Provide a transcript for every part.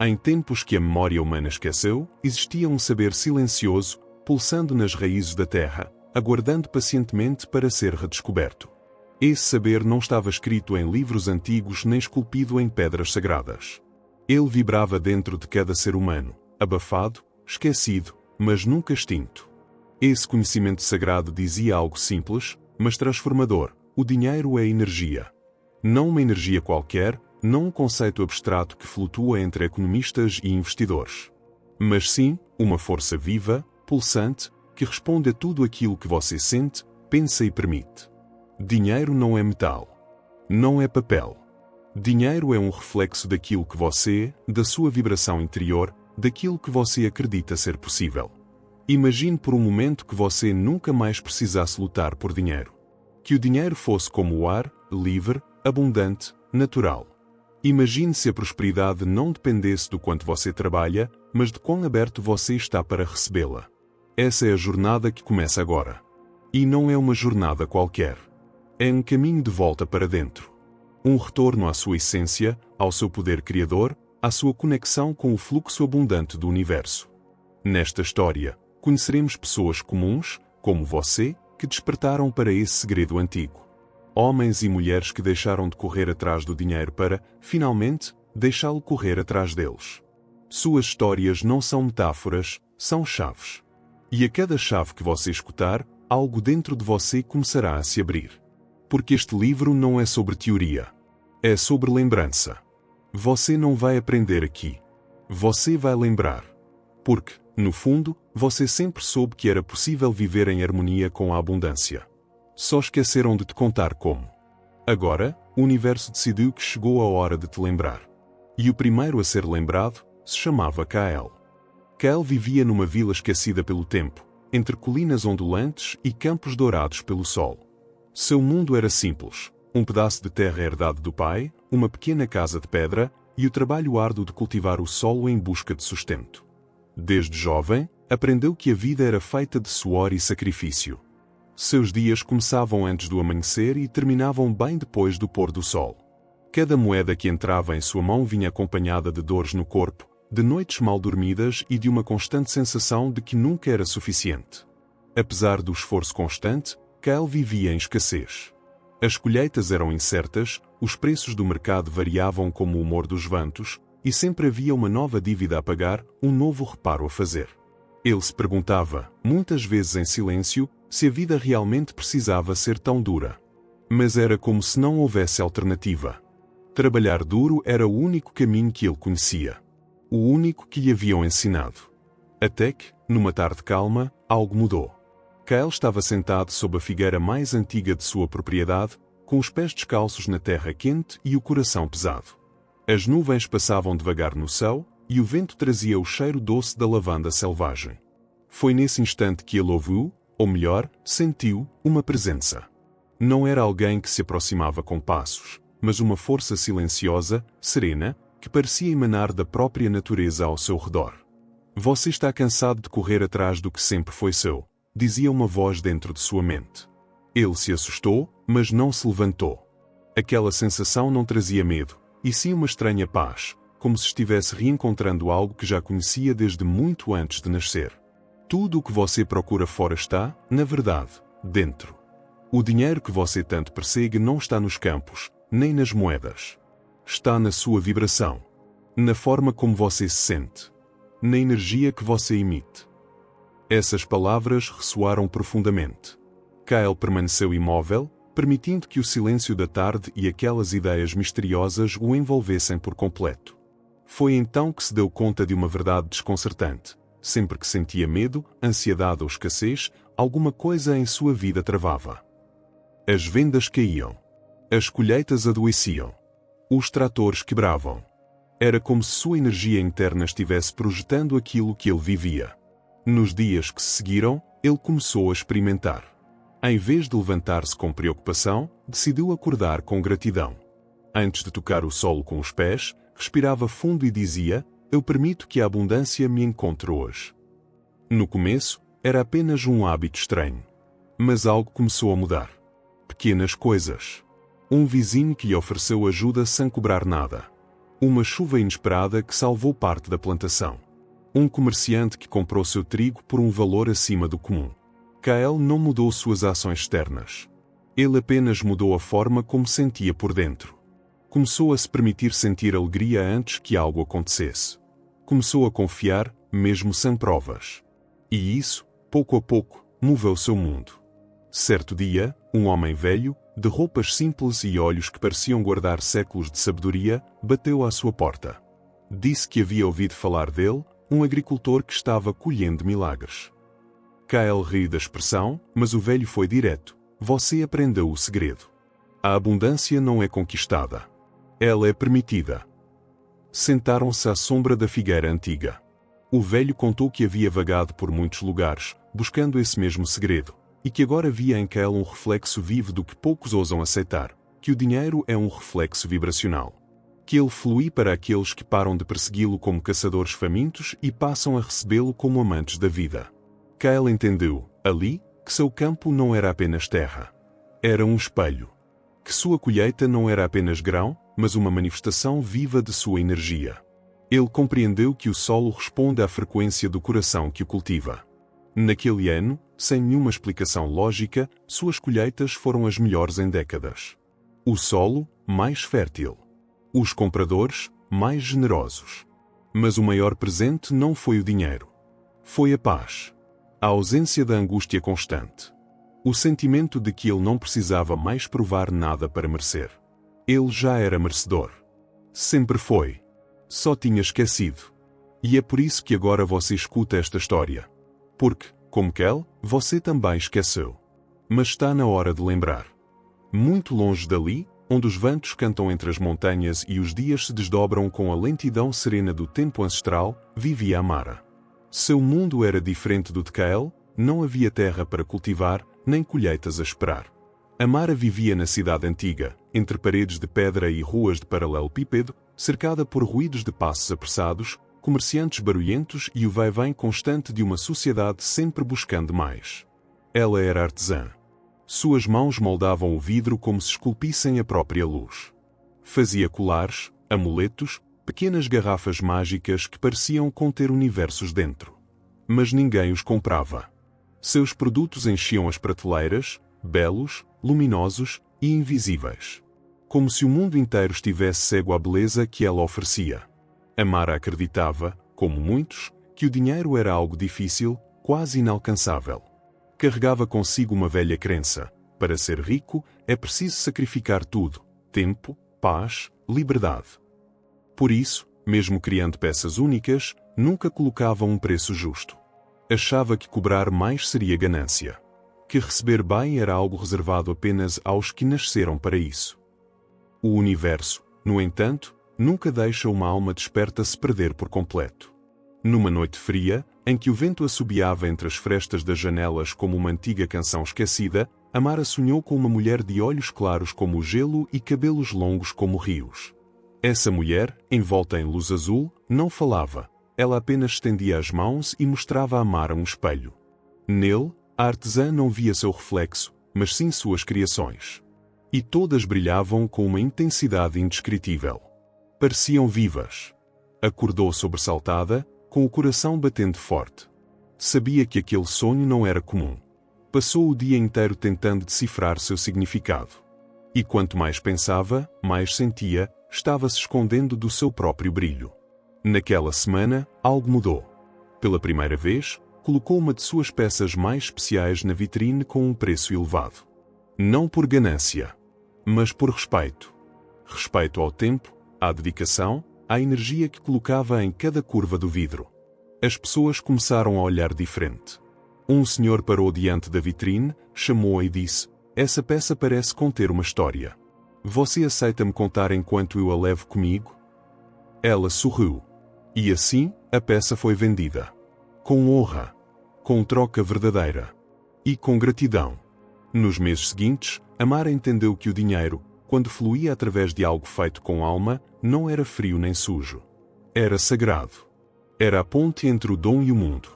Em tempos que a memória humana esqueceu, existia um saber silencioso, pulsando nas raízes da terra, aguardando pacientemente para ser redescoberto. Esse saber não estava escrito em livros antigos nem esculpido em pedras sagradas. Ele vibrava dentro de cada ser humano, abafado, esquecido, mas nunca extinto. Esse conhecimento sagrado dizia algo simples, mas transformador: o dinheiro é energia. Não uma energia qualquer, não um conceito abstrato que flutua entre economistas e investidores. Mas sim, uma força viva, pulsante, que responde a tudo aquilo que você sente, pensa e permite. Dinheiro não é metal. Não é papel. Dinheiro é um reflexo daquilo que você é, da sua vibração interior, daquilo que você acredita ser possível. Imagine por um momento que você nunca mais precisasse lutar por dinheiro. Que o dinheiro fosse como o ar, livre, abundante, natural. Imagine se a prosperidade não dependesse do quanto você trabalha, mas de quão aberto você está para recebê-la. Essa é a jornada que começa agora. E não é uma jornada qualquer. É um caminho de volta para dentro. Um retorno à sua essência, ao seu poder criador, à sua conexão com o fluxo abundante do universo. Nesta história, conheceremos pessoas comuns, como você, que despertaram para esse segredo antigo. Homens e mulheres que deixaram de correr atrás do dinheiro para, finalmente, deixá-lo correr atrás deles. Suas histórias não são metáforas, são chaves. E a cada chave que você escutar, algo dentro de você começará a se abrir. Porque este livro não é sobre teoria. É sobre lembrança. Você não vai aprender aqui. Você vai lembrar. Porque, no fundo, você sempre soube que era possível viver em harmonia com a abundância. Só esqueceram de te contar como. Agora, o universo decidiu que chegou a hora de te lembrar. E o primeiro a ser lembrado se chamava Kael. Kael vivia numa vila esquecida pelo tempo, entre colinas ondulantes e campos dourados pelo sol. Seu mundo era simples: um pedaço de terra herdado do pai, uma pequena casa de pedra e o trabalho árduo de cultivar o solo em busca de sustento. Desde jovem, aprendeu que a vida era feita de suor e sacrifício. Seus dias começavam antes do amanhecer e terminavam bem depois do pôr do sol. Cada moeda que entrava em sua mão vinha acompanhada de dores no corpo, de noites mal dormidas e de uma constante sensação de que nunca era suficiente. Apesar do esforço constante, Kael vivia em escassez. As colheitas eram incertas, os preços do mercado variavam como o humor dos ventos, e sempre havia uma nova dívida a pagar, um novo reparo a fazer. Ele se perguntava, muitas vezes em silêncio, se a vida realmente precisava ser tão dura. Mas era como se não houvesse alternativa. Trabalhar duro era o único caminho que ele conhecia. O único que lhe haviam ensinado. Até que, numa tarde calma, algo mudou. Kael estava sentado sob a figueira mais antiga de sua propriedade, com os pés descalços na terra quente e o coração pesado. As nuvens passavam devagar no céu, e o vento trazia o cheiro doce da lavanda selvagem. Foi nesse instante que ele ouviu, ou melhor, sentiu, uma presença. Não era alguém que se aproximava com passos, mas uma força silenciosa, serena, que parecia emanar da própria natureza ao seu redor. Você está cansado de correr atrás do que sempre foi seu, dizia uma voz dentro de sua mente. Ele se assustou, mas não se levantou. Aquela sensação não trazia medo, e sim uma estranha paz, como se estivesse reencontrando algo que já conhecia desde muito antes de nascer. Tudo o que você procura fora está, na verdade, dentro. O dinheiro que você tanto persegue não está nos campos, nem nas moedas. Está na sua vibração. Na forma como você se sente. Na energia que você emite. Essas palavras ressoaram profundamente. Kael permaneceu imóvel, permitindo que o silêncio da tarde e aquelas ideias misteriosas o envolvessem por completo. Foi então que se deu conta de uma verdade desconcertante. Sempre que sentia medo, ansiedade ou escassez, alguma coisa em sua vida travava. As vendas caíam. As colheitas adoeciam. Os tratores quebravam. Era como se sua energia interna estivesse projetando aquilo que ele vivia. Nos dias que se seguiram, ele começou a experimentar. Em vez de levantar-se com preocupação, decidiu acordar com gratidão. Antes de tocar o solo com os pés, respirava fundo e dizia: eu permito que a abundância me encontre hoje. No começo, era apenas um hábito estranho. Mas algo começou a mudar. Pequenas coisas. Um vizinho que lhe ofereceu ajuda sem cobrar nada. Uma chuva inesperada que salvou parte da plantação. Um comerciante que comprou seu trigo por um valor acima do comum. Kael não mudou suas ações externas. Ele apenas mudou a forma como sentia por dentro. Começou a se permitir sentir alegria antes que algo acontecesse. Começou a confiar, mesmo sem provas. E isso, pouco a pouco, moveu seu mundo. Certo dia, um homem velho, de roupas simples e olhos que pareciam guardar séculos de sabedoria, bateu à sua porta. Disse que havia ouvido falar dele, um agricultor que estava colhendo milagres. Kael riu da expressão, mas o velho foi direto. Você aprendeu o segredo. A abundância não é conquistada. Ela é permitida. Sentaram-se à sombra da figueira antiga. O velho contou que havia vagado por muitos lugares, buscando esse mesmo segredo, e que agora via em Kael um reflexo vivo do que poucos ousam aceitar, que o dinheiro é um reflexo vibracional. Que ele flui para aqueles que param de persegui-lo como caçadores famintos e passam a recebê-lo como amantes da vida. Kael entendeu, ali, que seu campo não era apenas terra. Era um espelho. Que sua colheita não era apenas grão, mas uma manifestação viva de sua energia. Ele compreendeu que o solo responde à frequência do coração que o cultiva. Naquele ano, sem nenhuma explicação lógica, suas colheitas foram as melhores em décadas. O solo, mais fértil. Os compradores, mais generosos. Mas o maior presente não foi o dinheiro. Foi a paz. A ausência da angústia constante. O sentimento de que ele não precisava mais provar nada para merecer. Ele já era merecedor. Sempre foi. Só tinha esquecido. E é por isso que agora você escuta esta história. Porque, como Kael, você também esqueceu. Mas está na hora de lembrar. Muito longe dali, onde os ventos cantam entre as montanhas e os dias se desdobram com a lentidão serena do tempo ancestral, vivia Amara. Seu mundo era diferente do de Kael, não havia terra para cultivar, nem colheitas a esperar. Amara vivia na cidade antiga, entre paredes de pedra e ruas de paralelepípedo, cercada por ruídos de passos apressados, comerciantes barulhentos e o vai-vem constante de uma sociedade sempre buscando mais. Ela era artesã. Suas mãos moldavam o vidro como se esculpissem a própria luz. Fazia colares, amuletos, pequenas garrafas mágicas que pareciam conter universos dentro. Mas ninguém os comprava. Seus produtos enchiam as prateleiras, belos, luminosos e invisíveis. Como se o mundo inteiro estivesse cego à beleza que ela oferecia. Amara acreditava, como muitos, que o dinheiro era algo difícil, quase inalcançável. Carregava consigo uma velha crença: para ser rico, é preciso sacrificar tudo: tempo, paz, liberdade. Por isso, mesmo criando peças únicas, nunca colocava um preço justo. Achava que cobrar mais seria ganância. Que receber bem era algo reservado apenas aos que nasceram para isso. O universo, no entanto, nunca deixa uma alma desperta se perder por completo. Numa noite fria, em que o vento assobiava entre as frestas das janelas como uma antiga canção esquecida, Amara sonhou com uma mulher de olhos claros como o gelo e cabelos longos como rios. Essa mulher, envolta em luz azul, não falava. Ela apenas estendia as mãos e mostrava a Amara um espelho. Nele, a artesã não via seu reflexo, mas sim suas criações. E todas brilhavam com uma intensidade indescritível. Pareciam vivas. Acordou sobressaltada, com o coração batendo forte. Sabia que aquele sonho não era comum. Passou o dia inteiro tentando decifrar seu significado. E quanto mais pensava, mais sentia, estava se escondendo do seu próprio brilho. Naquela semana, algo mudou. Pela primeira vez, colocou uma de suas peças mais especiais na vitrine com um preço elevado. Não por ganância, mas por respeito. Respeito ao tempo, à dedicação, à energia que colocava em cada curva do vidro. As pessoas começaram a olhar diferente. Um senhor parou diante da vitrine, chamou-a e disse: "Essa peça parece conter uma história. Você aceita-me contar enquanto eu a levo comigo?" Ela sorriu. E assim, a peça foi vendida. Com honra. Com troca verdadeira. E com gratidão. Nos meses seguintes, Amara entendeu que o dinheiro, quando fluía através de algo feito com alma, não era frio nem sujo. Era sagrado. Era a ponte entre o dom e o mundo.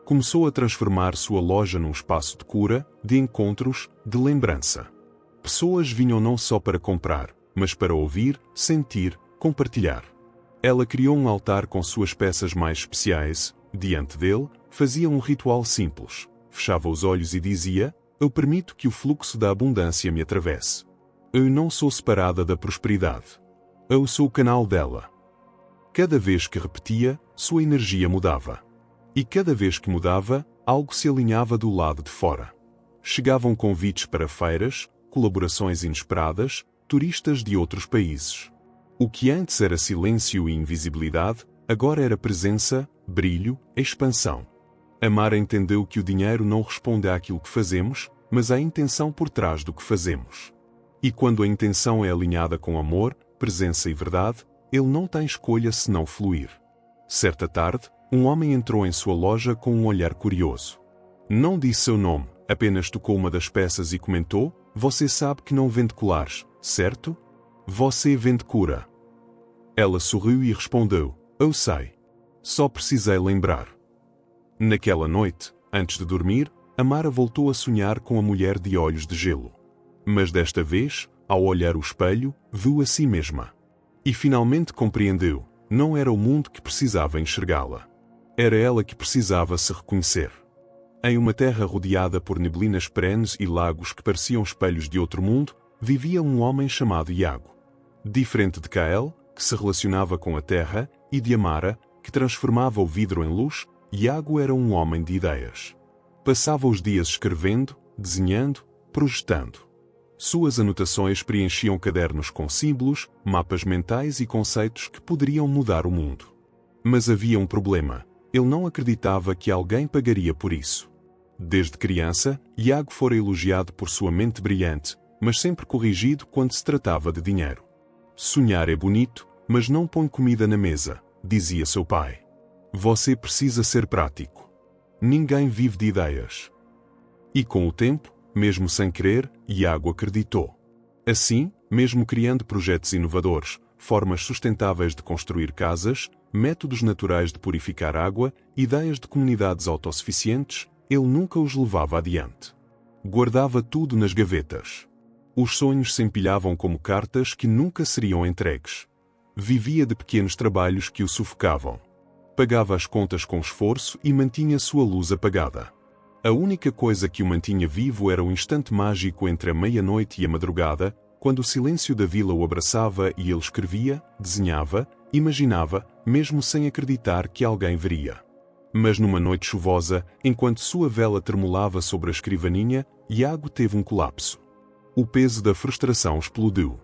Começou a transformar sua loja num espaço de cura, de encontros, de lembrança. Pessoas vinham não só para comprar, mas para ouvir, sentir, compartilhar. Ela criou um altar com suas peças mais especiais. Diante dele, fazia um ritual simples. Fechava os olhos e dizia: eu permito que o fluxo da abundância me atravesse. Eu não sou separada da prosperidade. Eu sou o canal dela. Cada vez que repetia, sua energia mudava. E cada vez que mudava, algo se alinhava do lado de fora. Chegavam convites para feiras, colaborações inesperadas, turistas de outros países. O que antes era silêncio e invisibilidade, agora era presença, brilho, expansão. A Mara entendeu que o dinheiro não responde àquilo que fazemos, mas à intenção por trás do que fazemos. E quando a intenção é alinhada com amor, presença e verdade, ele não tem escolha senão fluir. Certa tarde, um homem entrou em sua loja com um olhar curioso. Não disse seu nome, apenas tocou uma das peças e comentou: você sabe que não vende colares, certo? Você vende cura. Ela sorriu e respondeu: eu sei. Só precisei lembrar. Naquela noite, antes de dormir, a Mara voltou a sonhar com a mulher de olhos de gelo. Mas desta vez, ao olhar o espelho, viu a si mesma. E finalmente compreendeu: não era o mundo que precisava enxergá-la. Era ela que precisava se reconhecer. Em uma terra rodeada por neblinas perenes e lagos que pareciam espelhos de outro mundo, vivia um homem chamado Iago. Diferente de Kael, que se relacionava com a terra, e de Amara, que transformava o vidro em luz, Iago era um homem de ideias. Passava os dias escrevendo, desenhando, projetando. Suas anotações preenchiam cadernos com símbolos, mapas mentais e conceitos que poderiam mudar o mundo. Mas havia um problema: ele não acreditava que alguém pagaria por isso. Desde criança, Iago fora elogiado por sua mente brilhante, mas sempre corrigido quando se tratava de dinheiro. Sonhar é bonito, mas não põe comida na mesa, dizia seu pai. Você precisa ser prático. Ninguém vive de ideias. E com o tempo, mesmo sem querer, Iago acreditou. Assim, mesmo criando projetos inovadores, formas sustentáveis de construir casas, métodos naturais de purificar água, ideias de comunidades autossuficientes, ele nunca os levava adiante. Guardava tudo nas gavetas. Os sonhos se empilhavam como cartas que nunca seriam entregues. Vivia de pequenos trabalhos que o sufocavam. Pagava as contas com esforço e mantinha sua luz apagada. A única coisa que o mantinha vivo era o instante mágico entre a meia-noite e a madrugada, quando o silêncio da vila o abraçava e ele escrevia, desenhava, imaginava, mesmo sem acreditar que alguém veria. Mas numa noite chuvosa, enquanto sua vela tremulava sobre a escrivaninha, Iago teve um colapso. O peso da frustração explodiu.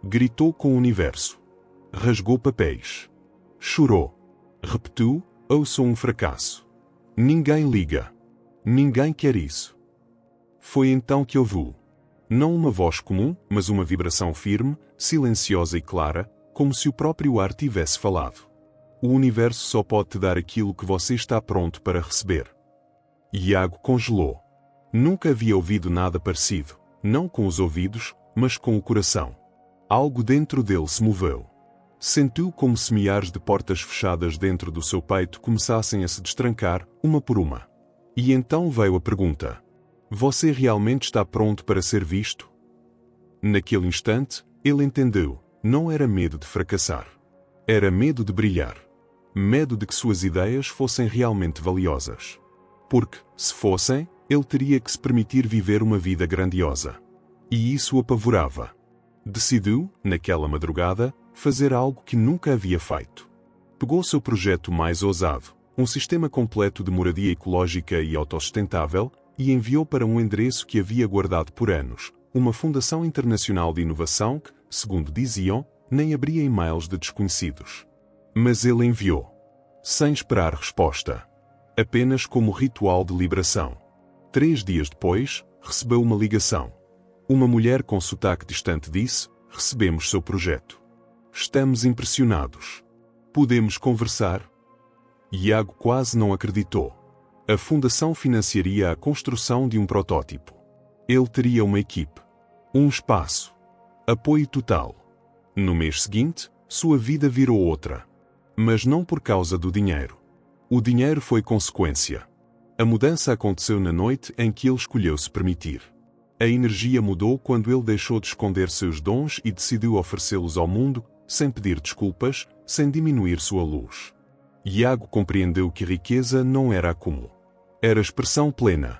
Gritou com o universo. Rasgou papéis. Chorou. Repetiu: eu sou um fracasso. Ninguém liga. Ninguém quer isso. Foi então que ouviu. Não uma voz comum, mas uma vibração firme, silenciosa e clara, como se o próprio ar tivesse falado. O universo só pode te dar aquilo que você está pronto para receber. Iago congelou. Nunca havia ouvido nada parecido, não com os ouvidos, mas com o coração. Algo dentro dele se moveu. Sentiu como se milhares de portas fechadas dentro do seu peito começassem a se destrancar, uma por uma. E então veio a pergunta: você realmente está pronto para ser visto? Naquele instante, ele entendeu: não era medo de fracassar. Era medo de brilhar. Medo de que suas ideias fossem realmente valiosas. Porque, se fossem, ele teria que se permitir viver uma vida grandiosa. E isso o apavorava. Decidiu, naquela madrugada, fazer algo que nunca havia feito. Pegou seu projeto mais ousado, um sistema completo de moradia ecológica e autossustentável, e enviou para um endereço que havia guardado por anos, uma fundação internacional de inovação que, segundo diziam, nem abria e-mails de desconhecidos. Mas ele enviou. Sem esperar resposta. Apenas como ritual de liberação. 3 dias depois, recebeu uma ligação. Uma mulher com sotaque distante disse: recebemos seu projeto. Estamos impressionados. Podemos conversar? Iago quase não acreditou. A fundação financiaria a construção de um protótipo. Ele teria uma equipe. Um espaço. Apoio total. No mês seguinte, sua vida virou outra. Mas não por causa do dinheiro. O dinheiro foi consequência. A mudança aconteceu na noite em que ele escolheu se permitir. A energia mudou quando ele deixou de esconder seus dons e decidiu oferecê-los ao mundo, sem pedir desculpas, sem diminuir sua luz. Iago compreendeu que riqueza não era acúmulo. Era expressão plena.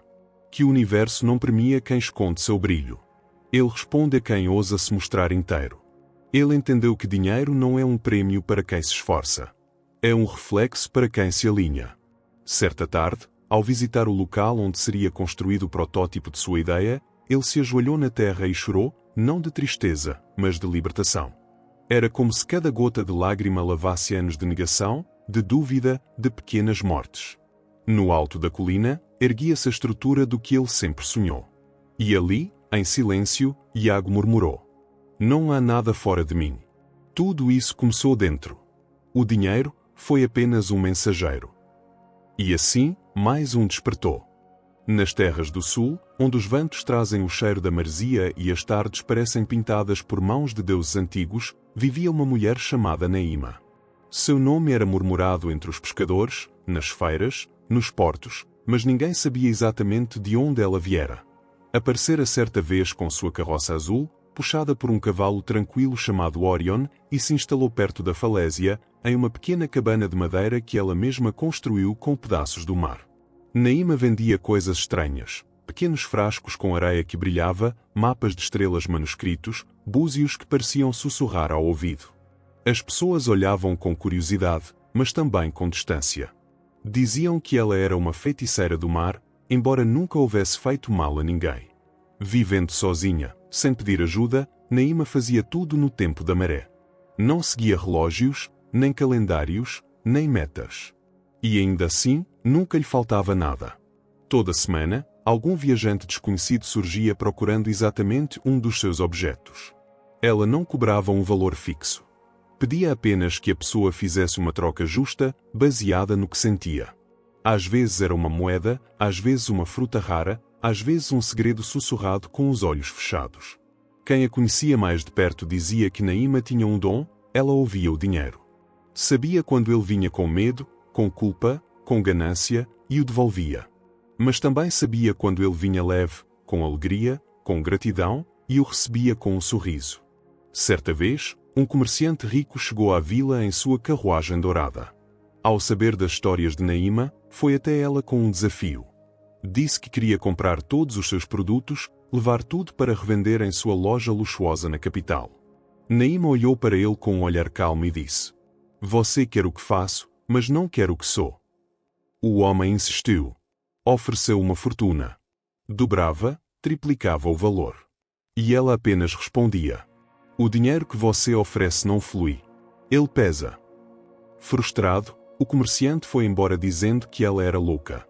Que o universo não premia quem esconde seu brilho. Ele responde a quem ousa se mostrar inteiro. Ele entendeu que dinheiro não é um prêmio para quem se esforça. É um reflexo para quem se alinha. Certa tarde, ao visitar o local onde seria construído o protótipo de sua ideia, ele se ajoelhou na terra e chorou, não de tristeza, mas de libertação. Era como se cada gota de lágrima lavasse anos de negação, de dúvida, de pequenas mortes. No alto da colina, erguia-se a estrutura do que ele sempre sonhou. E ali, em silêncio, Iago murmurou: não há nada fora de mim. Tudo isso começou dentro. O dinheiro foi apenas um mensageiro. E assim, mais um despertou. Nas terras do sul, onde os ventos trazem o cheiro da maresia e as tardes parecem pintadas por mãos de deuses antigos, vivia uma mulher chamada Naíma. Seu nome era murmurado entre os pescadores, nas feiras, nos portos, mas ninguém sabia exatamente de onde ela viera. Aparecera certa vez com sua carroça azul, puxada por um cavalo tranquilo chamado Orion, e se instalou perto da falésia, em uma pequena cabana de madeira que ela mesma construiu com pedaços do mar. Naíma vendia coisas estranhas, pequenos frascos com areia que brilhava, mapas de estrelas manuscritos, búzios que pareciam sussurrar ao ouvido. As pessoas olhavam com curiosidade, mas também com distância. Diziam que ela era uma feiticeira do mar, embora nunca houvesse feito mal a ninguém. Vivendo sozinha, sem pedir ajuda, Naíma fazia tudo no tempo da maré. Não seguia relógios, nem calendários, nem metas. E ainda assim, nunca lhe faltava nada. Toda semana, algum viajante desconhecido surgia procurando exatamente um dos seus objetos. Ela não cobrava um valor fixo. Pedia apenas que a pessoa fizesse uma troca justa, baseada no que sentia. Às vezes era uma moeda, às vezes uma fruta rara, às vezes um segredo sussurrado com os olhos fechados. Quem a conhecia mais de perto dizia que Naíma tinha um dom, ela ouvia o dinheiro. Sabia quando ele vinha com medo, com culpa, com ganância, e o devolvia. Mas também sabia quando ele vinha leve, com alegria, com gratidão, e o recebia com um sorriso. Certa vez, um comerciante rico chegou à vila em sua carruagem dourada. Ao saber das histórias de Naíma, foi até ela com um desafio. Disse que queria comprar todos os seus produtos, levar tudo para revender em sua loja luxuosa na capital. Naíma olhou para ele com um olhar calmo e disse: "Você quer o que faço, mas não quer o que sou." O homem insistiu. Ofereceu uma fortuna. Dobrava, triplicava o valor. E ela apenas respondia: "O dinheiro que você oferece não flui. Ele pesa." Frustrado, o comerciante foi embora dizendo que ela era louca.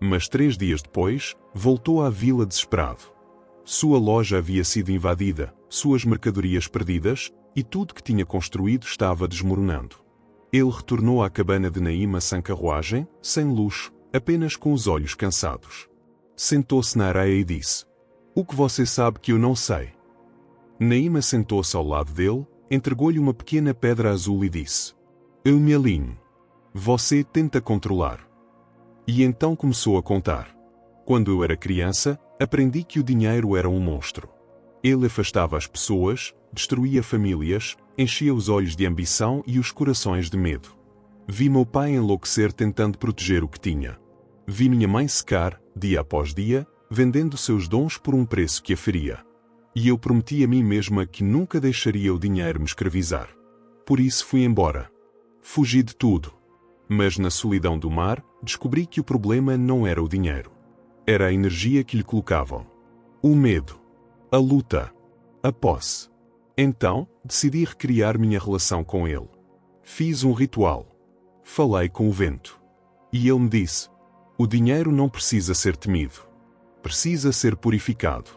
Mas 3 dias depois, voltou à vila desesperado. Sua loja havia sido invadida, suas mercadorias perdidas, e tudo que tinha construído estava desmoronando. Ele retornou à cabana de Naíma sem carruagem, sem luxo, apenas com os olhos cansados. Sentou-se na areia e disse: "O que você sabe que eu não sei?" Naíma sentou-se ao lado dele, entregou-lhe uma pequena pedra azul e disse: "Eu me alinho. Você tenta controlar." E então começou a contar. "Quando eu era criança, aprendi que o dinheiro era um monstro. Ele afastava as pessoas, destruía famílias, enchia os olhos de ambição e os corações de medo. Vi meu pai enlouquecer tentando proteger o que tinha. Vi minha mãe secar, dia após dia, vendendo seus dons por um preço que a feria. E eu prometi a mim mesma que nunca deixaria o dinheiro me escravizar. Por isso fui embora. Fugi de tudo. Mas na solidão do mar, descobri que o problema não era o dinheiro. Era a energia que lhe colocavam. O medo. A luta. A posse. Então, decidi recriar minha relação com ele. Fiz um ritual. Falei com o vento. E ele me disse: o dinheiro não precisa ser temido. Precisa ser purificado.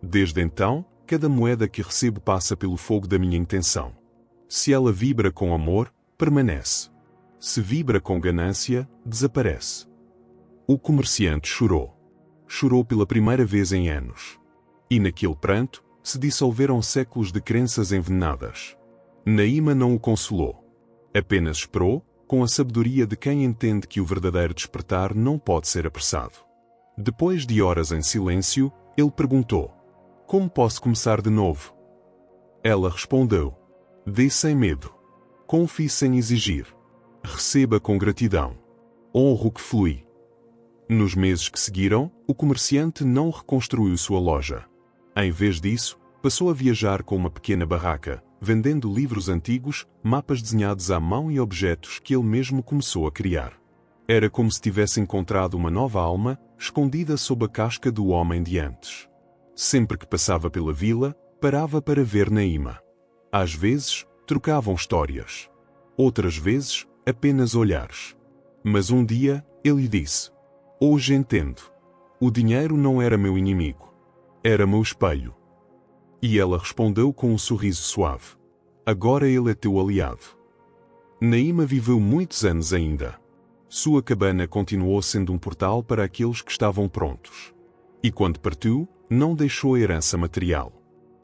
Desde então, cada moeda que recebo passa pelo fogo da minha intenção. Se ela vibra com amor, permanece. Se vibra com ganância, desaparece." O comerciante chorou. Chorou pela primeira vez em anos. E naquele pranto, se dissolveram séculos de crenças envenenadas. Naíma não o consolou. Apenas esperou, com a sabedoria de quem entende que o verdadeiro despertar não pode ser apressado. Depois de horas em silêncio, ele perguntou: "Como posso começar de novo?" Ela respondeu: Dê sem medo. Confie sem exigir. Receba com gratidão. Honre o que flui. Nos meses que seguiram, o comerciante não reconstruiu sua loja. Em vez disso, passou a viajar com uma pequena barraca, vendendo livros antigos, mapas desenhados à mão e objetos que ele mesmo começou a criar. Era como se tivesse encontrado uma nova alma, escondida sob a casca do homem de antes. Sempre que passava pela vila, parava para ver Naima. Às vezes, trocavam histórias. Outras vezes, apenas olhares. Mas um dia, ele lhe disse: "Hoje entendo. O dinheiro não era meu inimigo. Era meu espelho." E ela respondeu com um sorriso suave: "Agora ele é teu aliado." Naima viveu muitos anos ainda. Sua cabana continuou sendo um portal para aqueles que estavam prontos. E quando partiu, não deixou a herança material.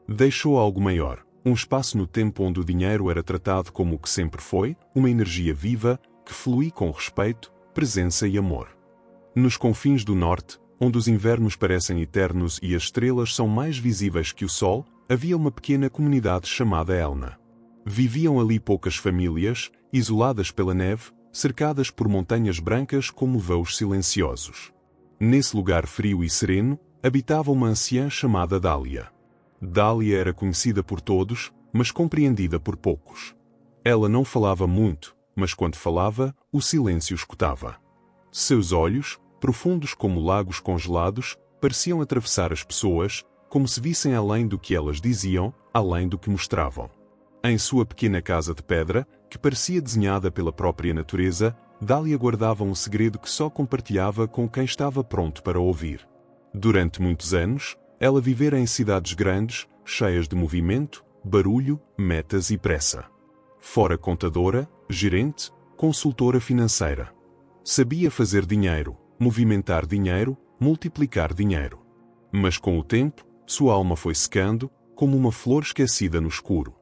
Deixou algo maior, um espaço no tempo onde o dinheiro era tratado como o que sempre foi, uma energia viva, que flui com respeito, presença e amor. Nos confins do norte, onde os invernos parecem eternos e as estrelas são mais visíveis que o sol, havia uma pequena comunidade chamada Elna. Viviam ali poucas famílias, isoladas pela neve, cercadas por montanhas brancas como véus silenciosos. Nesse lugar frio e sereno, habitava uma anciã chamada Dália. Dália era conhecida por todos, mas compreendida por poucos. Ela não falava muito, mas quando falava, o silêncio escutava. Seus olhos, profundos como lagos congelados, pareciam atravessar as pessoas, como se vissem além do que elas diziam, além do que mostravam. Em sua pequena casa de pedra, que parecia desenhada pela própria natureza, Dália guardava um segredo que só compartilhava com quem estava pronto para ouvir. Durante muitos anos, ela vivera em cidades grandes, cheias de movimento, barulho, metas e pressa. Fora contadora, gerente, consultora financeira. Sabia fazer dinheiro, movimentar dinheiro, multiplicar dinheiro. Mas com o tempo, sua alma foi secando, como uma flor esquecida no escuro.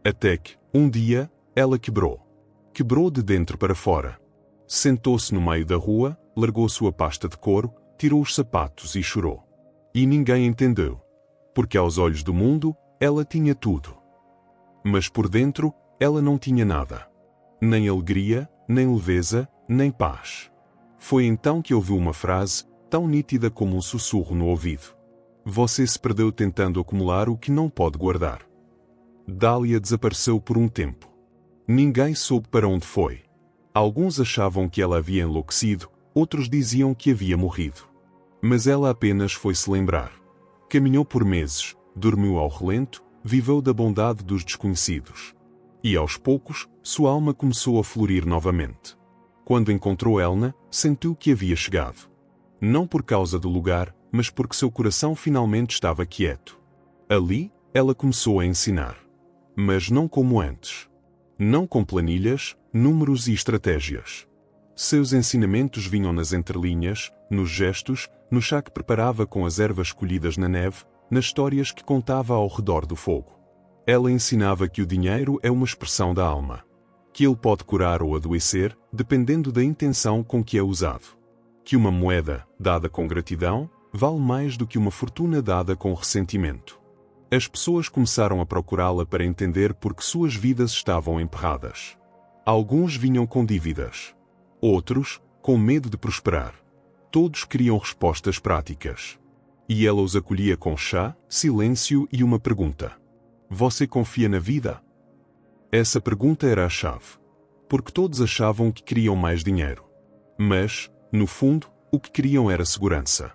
Até que, um dia, ela quebrou. Quebrou de dentro para fora. Sentou-se no meio da rua, largou sua pasta de couro, tirou os sapatos e chorou. E ninguém entendeu. Porque aos olhos do mundo, ela tinha tudo. Mas por dentro, ela não tinha nada. Nem alegria, nem leveza, nem paz. Foi então que ouviu uma frase, tão nítida como um sussurro no ouvido: "Você se perdeu tentando acumular o que não pode guardar." Dália desapareceu por um tempo. Ninguém soube para onde foi. Alguns achavam que ela havia enlouquecido, outros diziam que havia morrido. Mas ela apenas foi se lembrar. Caminhou por meses, dormiu ao relento, viveu da bondade dos desconhecidos. E aos poucos, sua alma começou a florir novamente. Quando encontrou Elna, sentiu que havia chegado. Não por causa do lugar, mas porque seu coração finalmente estava quieto. Ali, ela começou a ensinar. Mas não como antes. Não com planilhas, números e estratégias. Seus ensinamentos vinham nas entrelinhas, nos gestos, no chá que preparava com as ervas colhidas na neve, nas histórias que contava ao redor do fogo. Ela ensinava que o dinheiro é uma expressão da alma. Que ele pode curar ou adoecer, dependendo da intenção com que é usado. Que uma moeda, dada com gratidão, vale mais do que uma fortuna dada com ressentimento. As pessoas começaram a procurá-la para entender por que suas vidas estavam emperradas. Alguns vinham com dívidas. Outros, com medo de prosperar. Todos queriam respostas práticas. E ela os acolhia com chá, silêncio e uma pergunta: "Você confia na vida?" Essa pergunta era a chave. Porque todos achavam que queriam mais dinheiro. Mas, no fundo, o que queriam era segurança.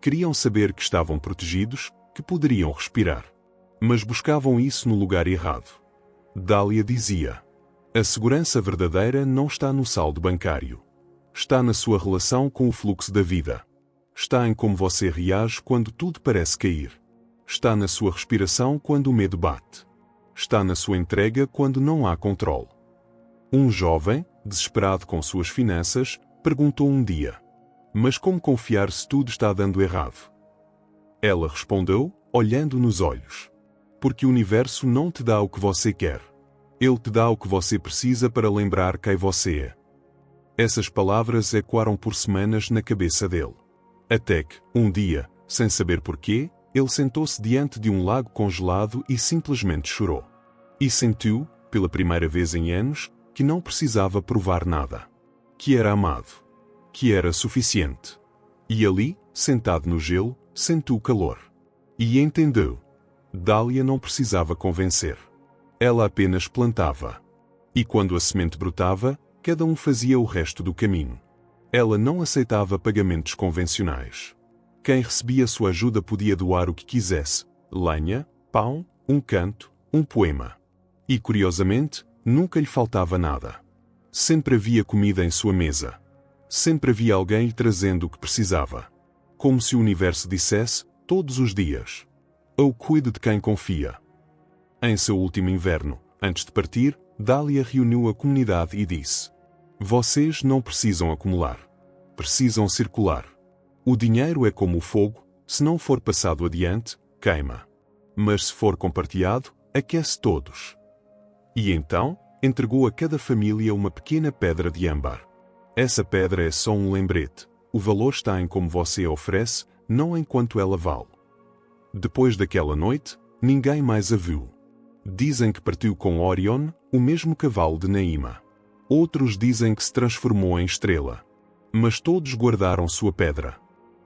Queriam saber que estavam protegidos, que poderiam respirar. Mas buscavam isso no lugar errado. Dália dizia: "A segurança verdadeira não está no saldo bancário. Está na sua relação com o fluxo da vida. Está em como você reage quando tudo parece cair. Está na sua respiração quando o medo bate. Está na sua entrega quando não há controle." Um jovem, desesperado com suas finanças, perguntou um dia: "Mas como confiar se tudo está dando errado?" Ela respondeu, olhando nos olhos: "Porque o universo não te dá o que você quer. Ele te dá o que você precisa para lembrar quem você é." Essas palavras ecoaram por semanas na cabeça dele. Até que, um dia, sem saber porquê, ele sentou-se diante de um lago congelado e simplesmente chorou. E sentiu, pela primeira vez em anos, que não precisava provar nada. Que era amado. Que era suficiente. E ali, sentado no gelo, sentiu o calor. E entendeu. Dália não precisava convencer. Ela apenas plantava. E quando a semente brotava, cada um fazia o resto do caminho. Ela não aceitava pagamentos convencionais. Quem recebia sua ajuda podia doar o que quisesse: lenha, pão, um canto, um poema. E, curiosamente, nunca lhe faltava nada. Sempre havia comida em sua mesa. Sempre havia alguém lhe trazendo o que precisava. Como se o universo dissesse, todos os dias: eu cuido de quem confia. Em seu último inverno, antes de partir, Dália reuniu a comunidade e disse: vocês não precisam acumular. Precisam circular. O dinheiro é como o fogo, se não for passado adiante, queima. Mas se for compartilhado, aquece todos. E então, entregou a cada família uma pequena pedra de âmbar. Essa pedra é só um lembrete. O valor está em como você a oferece, não em quanto ela vale. Depois daquela noite, ninguém mais a viu. Dizem que partiu com Orion, o mesmo cavalo de Naíma. Outros dizem que se transformou em estrela. Mas todos guardaram sua pedra.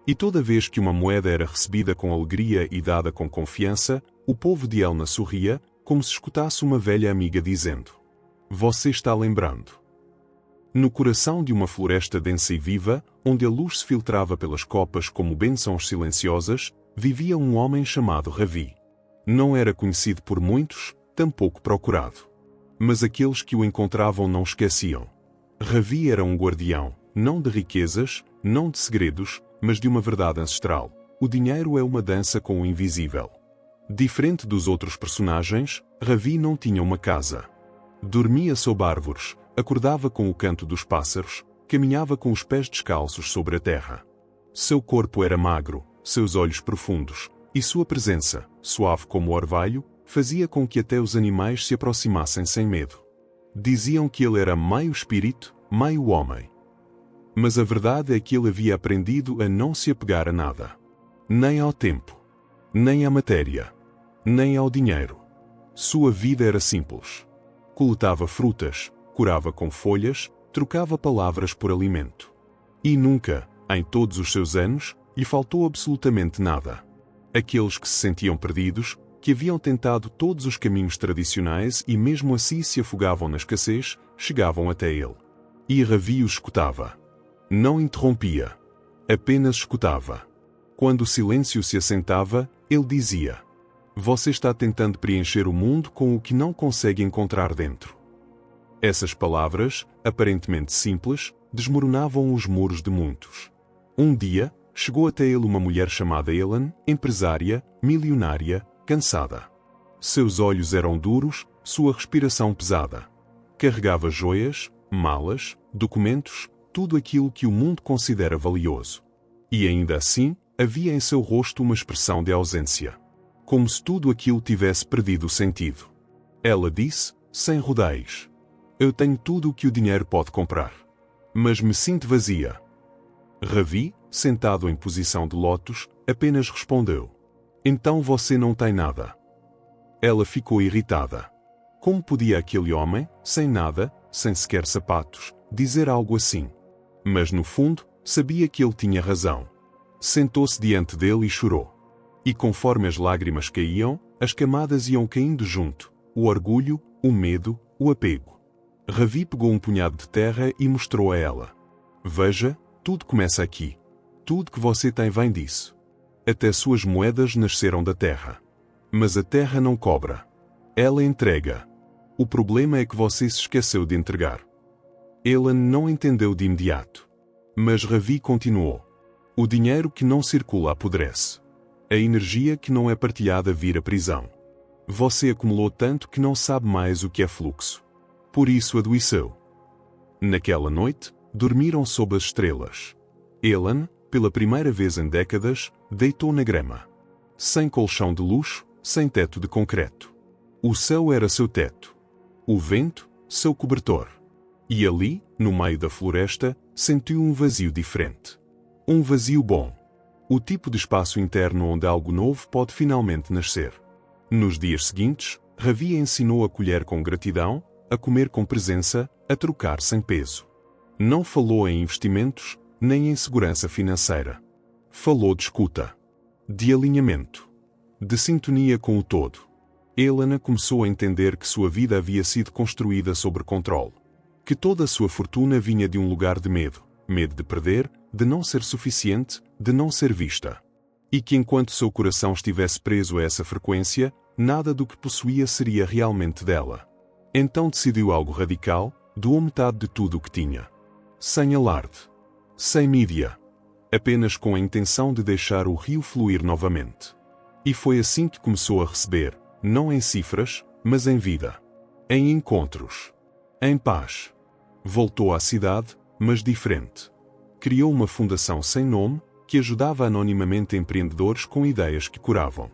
E toda vez que uma moeda era recebida com alegria e dada com confiança, o povo de Elna sorria, como se escutasse uma velha amiga dizendo: você está lembrando. No coração de uma floresta densa e viva, onde a luz se filtrava pelas copas como bênçãos silenciosas, vivia um homem chamado Ravi. Não era conhecido por muitos, tampouco procurado. Mas aqueles que o encontravam não esqueciam. Ravi era um guardião, não de riquezas, não de segredos, mas de uma verdade ancestral. O dinheiro é uma dança com o invisível. Diferente dos outros personagens, Ravi não tinha uma casa. Dormia sob árvores, acordava com o canto dos pássaros, caminhava com os pés descalços sobre a terra. Seu corpo era magro, seus olhos profundos, e sua presença, suave como o orvalho, fazia com que até os animais se aproximassem sem medo. Diziam que ele era meio espírito, meio homem. Mas a verdade é que ele havia aprendido a não se apegar a nada. Nem ao tempo. Nem à matéria. Nem ao dinheiro. Sua vida era simples. Coletava frutas, curava com folhas, trocava palavras por alimento. E nunca, em todos os seus anos, lhe faltou absolutamente nada. Aqueles que se sentiam perdidos, que haviam tentado todos os caminhos tradicionais e mesmo assim se afogavam na escassez, chegavam até ele. E Ravi os escutava. Não interrompia. Apenas escutava. Quando o silêncio se assentava, ele dizia: você está tentando preencher o mundo com o que não consegue encontrar dentro. Essas palavras, aparentemente simples, desmoronavam os muros de muitos. Um dia, chegou até ele uma mulher chamada Ellen, empresária, milionária, cansada. Seus olhos eram duros, sua respiração pesada. Carregava joias, malas, documentos, tudo aquilo que o mundo considera valioso. E ainda assim, havia em seu rosto uma expressão de ausência. Como se tudo aquilo tivesse perdido o sentido. Ela disse, sem rodeios: eu tenho tudo o que o dinheiro pode comprar. Mas me sinto vazia. Ravi, sentado em posição de lótus, apenas respondeu: então você não tem nada. Ela ficou irritada. Como podia aquele homem, sem nada, sem sequer sapatos, dizer algo assim? Mas no fundo, sabia que ele tinha razão. Sentou-se diante dele e chorou. E conforme as lágrimas caíam, as camadas iam caindo junto: o orgulho, o medo, o apego. Ravi pegou um punhado de terra e mostrou a ela: veja, tudo começa aqui. Tudo que você tem vem disso. Até suas moedas nasceram da terra. Mas a terra não cobra. Ela entrega. O problema é que você se esqueceu de entregar. Ellen não entendeu de imediato. Mas Ravi continuou: o dinheiro que não circula apodrece. A energia que não é partilhada vira prisão. Você acumulou tanto que não sabe mais o que é fluxo. Por isso adoeceu. Naquela noite, dormiram sob as estrelas. Ellen, pela primeira vez em décadas, deitou na grama. Sem colchão de luxo, sem teto de concreto. O céu era seu teto. O vento, seu cobertor. E ali, no meio da floresta, sentiu um vazio diferente. Um vazio bom. O tipo de espaço interno onde algo novo pode finalmente nascer. Nos dias seguintes, Ravi a ensinou a colher com gratidão, a comer com presença, a trocar sem peso. Não falou em investimentos, nem em segurança financeira. Falou de escuta, de alinhamento, de sintonia com o todo. Helena começou a entender que sua vida havia sido construída sob controle. Que toda a sua fortuna vinha de um lugar de medo. Medo de perder, de não ser suficiente, de não ser vista. E que enquanto seu coração estivesse preso a essa frequência, nada do que possuía seria realmente dela. Então decidiu algo radical, doou metade de tudo o que tinha. Sem alarde. Sem mídia. Apenas com a intenção de deixar o rio fluir novamente. E foi assim que começou a receber, não em cifras, mas em vida. Em encontros. Em paz. Voltou à cidade, mas diferente. Criou uma fundação sem nome, que ajudava anonimamente empreendedores com ideias que curavam.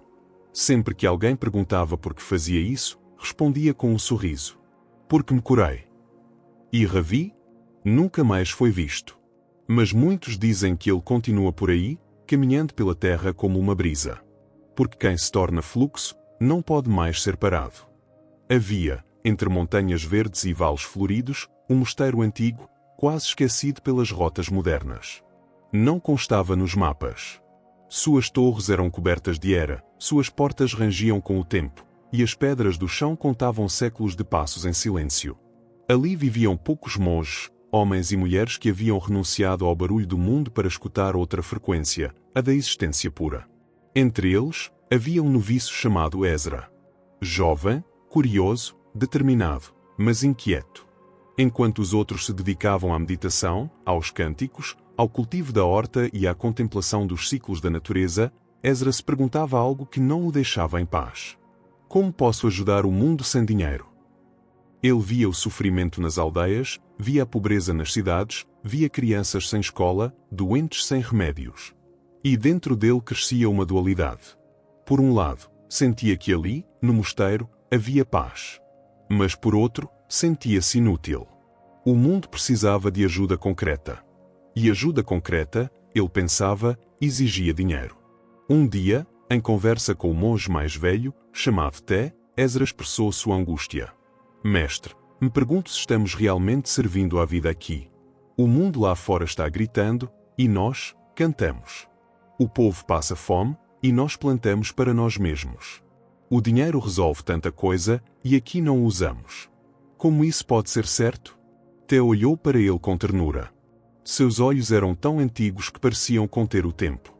Sempre que alguém perguntava por que fazia isso, respondia com um sorriso. Porque me curei. E Ravi? Nunca mais foi visto. Mas muitos dizem que ele continua por aí, caminhando pela terra como uma brisa. Porque quem se torna fluxo, não pode mais ser parado. Havia, entre montanhas verdes e vales floridos, um mosteiro antigo, quase esquecido pelas rotas modernas. Não constava nos mapas. Suas torres eram cobertas de era, suas portas rangiam com o tempo, e as pedras do chão contavam séculos de passos em silêncio. Ali viviam poucos monges, homens e mulheres que haviam renunciado ao barulho do mundo para escutar outra frequência, a da existência pura. Entre eles, havia um noviço chamado Ezra. Jovem, curioso, determinado, mas inquieto. Enquanto os outros se dedicavam à meditação, aos cânticos, ao cultivo da horta e à contemplação dos ciclos da natureza, Ezra se perguntava algo que não o deixava em paz. Como posso ajudar o mundo sem dinheiro? Ele via o sofrimento nas aldeias, via a pobreza nas cidades, via crianças sem escola, doentes sem remédios. E dentro dele crescia uma dualidade. Por um lado, sentia que ali, no mosteiro, havia paz. Mas por outro, sentia-se inútil. O mundo precisava de ajuda concreta. E ajuda concreta, ele pensava, exigia dinheiro. Um dia, em conversa com o monge mais velho, chamado Té, Ezra expressou sua angústia. Mestre, me pergunto se estamos realmente servindo à vida aqui. O mundo lá fora está gritando, e nós, cantamos. O povo passa fome, e nós plantamos para nós mesmos. O dinheiro resolve tanta coisa, e aqui não o usamos. Como isso pode ser certo? Té olhou para ele com ternura. Seus olhos eram tão antigos que pareciam conter o tempo.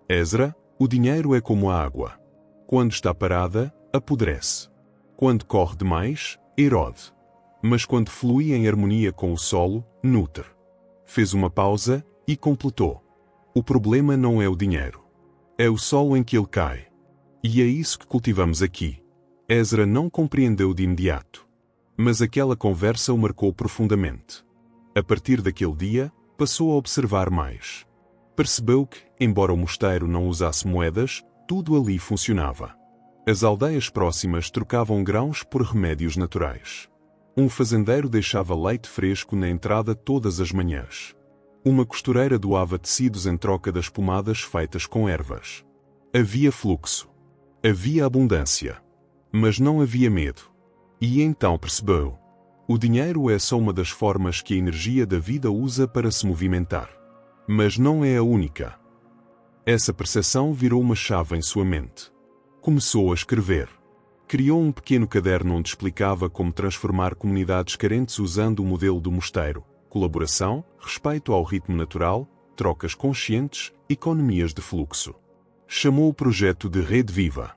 Ezra, o dinheiro é como a água. Quando está parada, apodrece. Quando corre demais, erode. Mas quando flui em harmonia com o solo, nutre. Fez uma pausa e completou. O problema não é o dinheiro. É o solo em que ele cai. E é isso que cultivamos aqui. Ezra não compreendeu de imediato. Mas aquela conversa o marcou profundamente. A partir daquele dia, passou a observar mais. Percebeu que, embora o mosteiro não usasse moedas, tudo ali funcionava. As aldeias próximas trocavam grãos por remédios naturais. Um fazendeiro deixava leite fresco na entrada todas as manhãs. Uma costureira doava tecidos em troca das pomadas feitas com ervas. Havia fluxo. Havia abundância. Mas não havia medo. E então percebeu. O dinheiro é só uma das formas que a energia da vida usa para se movimentar. Mas não é a única. Essa percepção virou uma chave em sua mente. Começou a escrever. Criou um pequeno caderno onde explicava como transformar comunidades carentes usando o modelo do mosteiro: colaboração, respeito ao ritmo natural, trocas conscientes, economias de fluxo. Chamou o projeto de Rede Viva.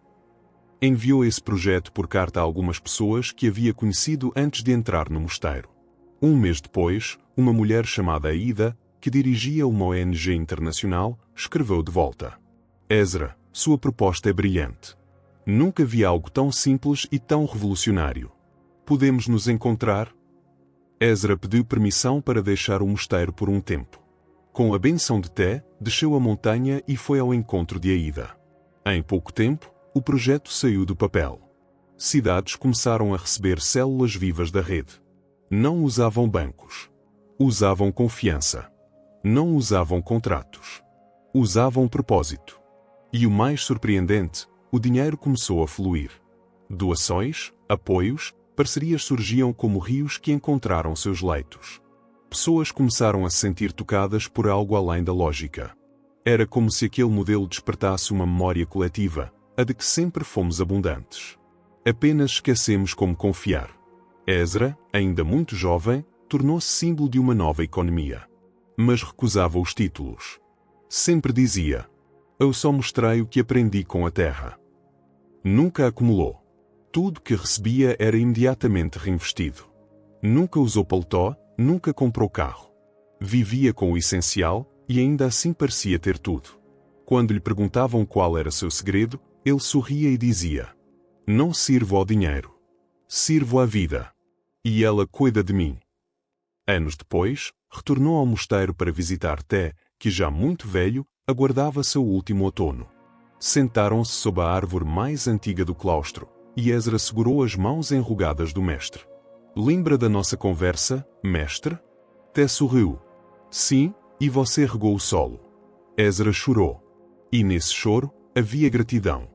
Enviou esse projeto por carta a algumas pessoas que havia conhecido antes de entrar no mosteiro. Um mês depois, uma mulher chamada Aida, que dirigia uma ONG internacional, escreveu de volta. Ezra, sua proposta é brilhante. Nunca vi algo tão simples e tão revolucionário. Podemos nos encontrar? Ezra pediu permissão para deixar o mosteiro por um tempo. Com a benção de Té, desceu a montanha e foi ao encontro de Aida. Em pouco tempo, o projeto saiu do papel. Cidades começaram a receber células vivas da rede. Não usavam bancos. Usavam confiança. Não usavam contratos. Usavam propósito. E o mais surpreendente, o dinheiro começou a fluir. Doações, Apoios, parcerias surgiam como rios que encontraram seus leitos. Pessoas começaram a se sentir tocadas por algo além da lógica. Era como se aquele modelo despertasse uma memória coletiva, a de que sempre fomos abundantes. Apenas esquecemos como confiar. Ezra, ainda muito jovem, tornou-se símbolo de uma nova economia. Mas recusava os títulos. Sempre dizia: eu só mostrei o que aprendi com a terra. Nunca acumulou. Tudo que recebia era imediatamente reinvestido. Nunca usou paletó, nunca comprou carro. Vivia com o essencial e ainda assim parecia ter tudo. Quando lhe perguntavam qual era seu segredo, ele sorria e dizia: não sirvo ao dinheiro. Sirvo à vida. E ela cuida de mim. Anos depois, retornou ao mosteiro para visitar Té, que já muito velho, aguardava seu último outono. Sentaram-se sob a árvore mais antiga do claustro, e Ezra segurou as mãos enrugadas do mestre. Lembra da nossa conversa, mestre? Té sorriu. Sim, e você regou o solo. Ezra chorou. E nesse choro, havia gratidão.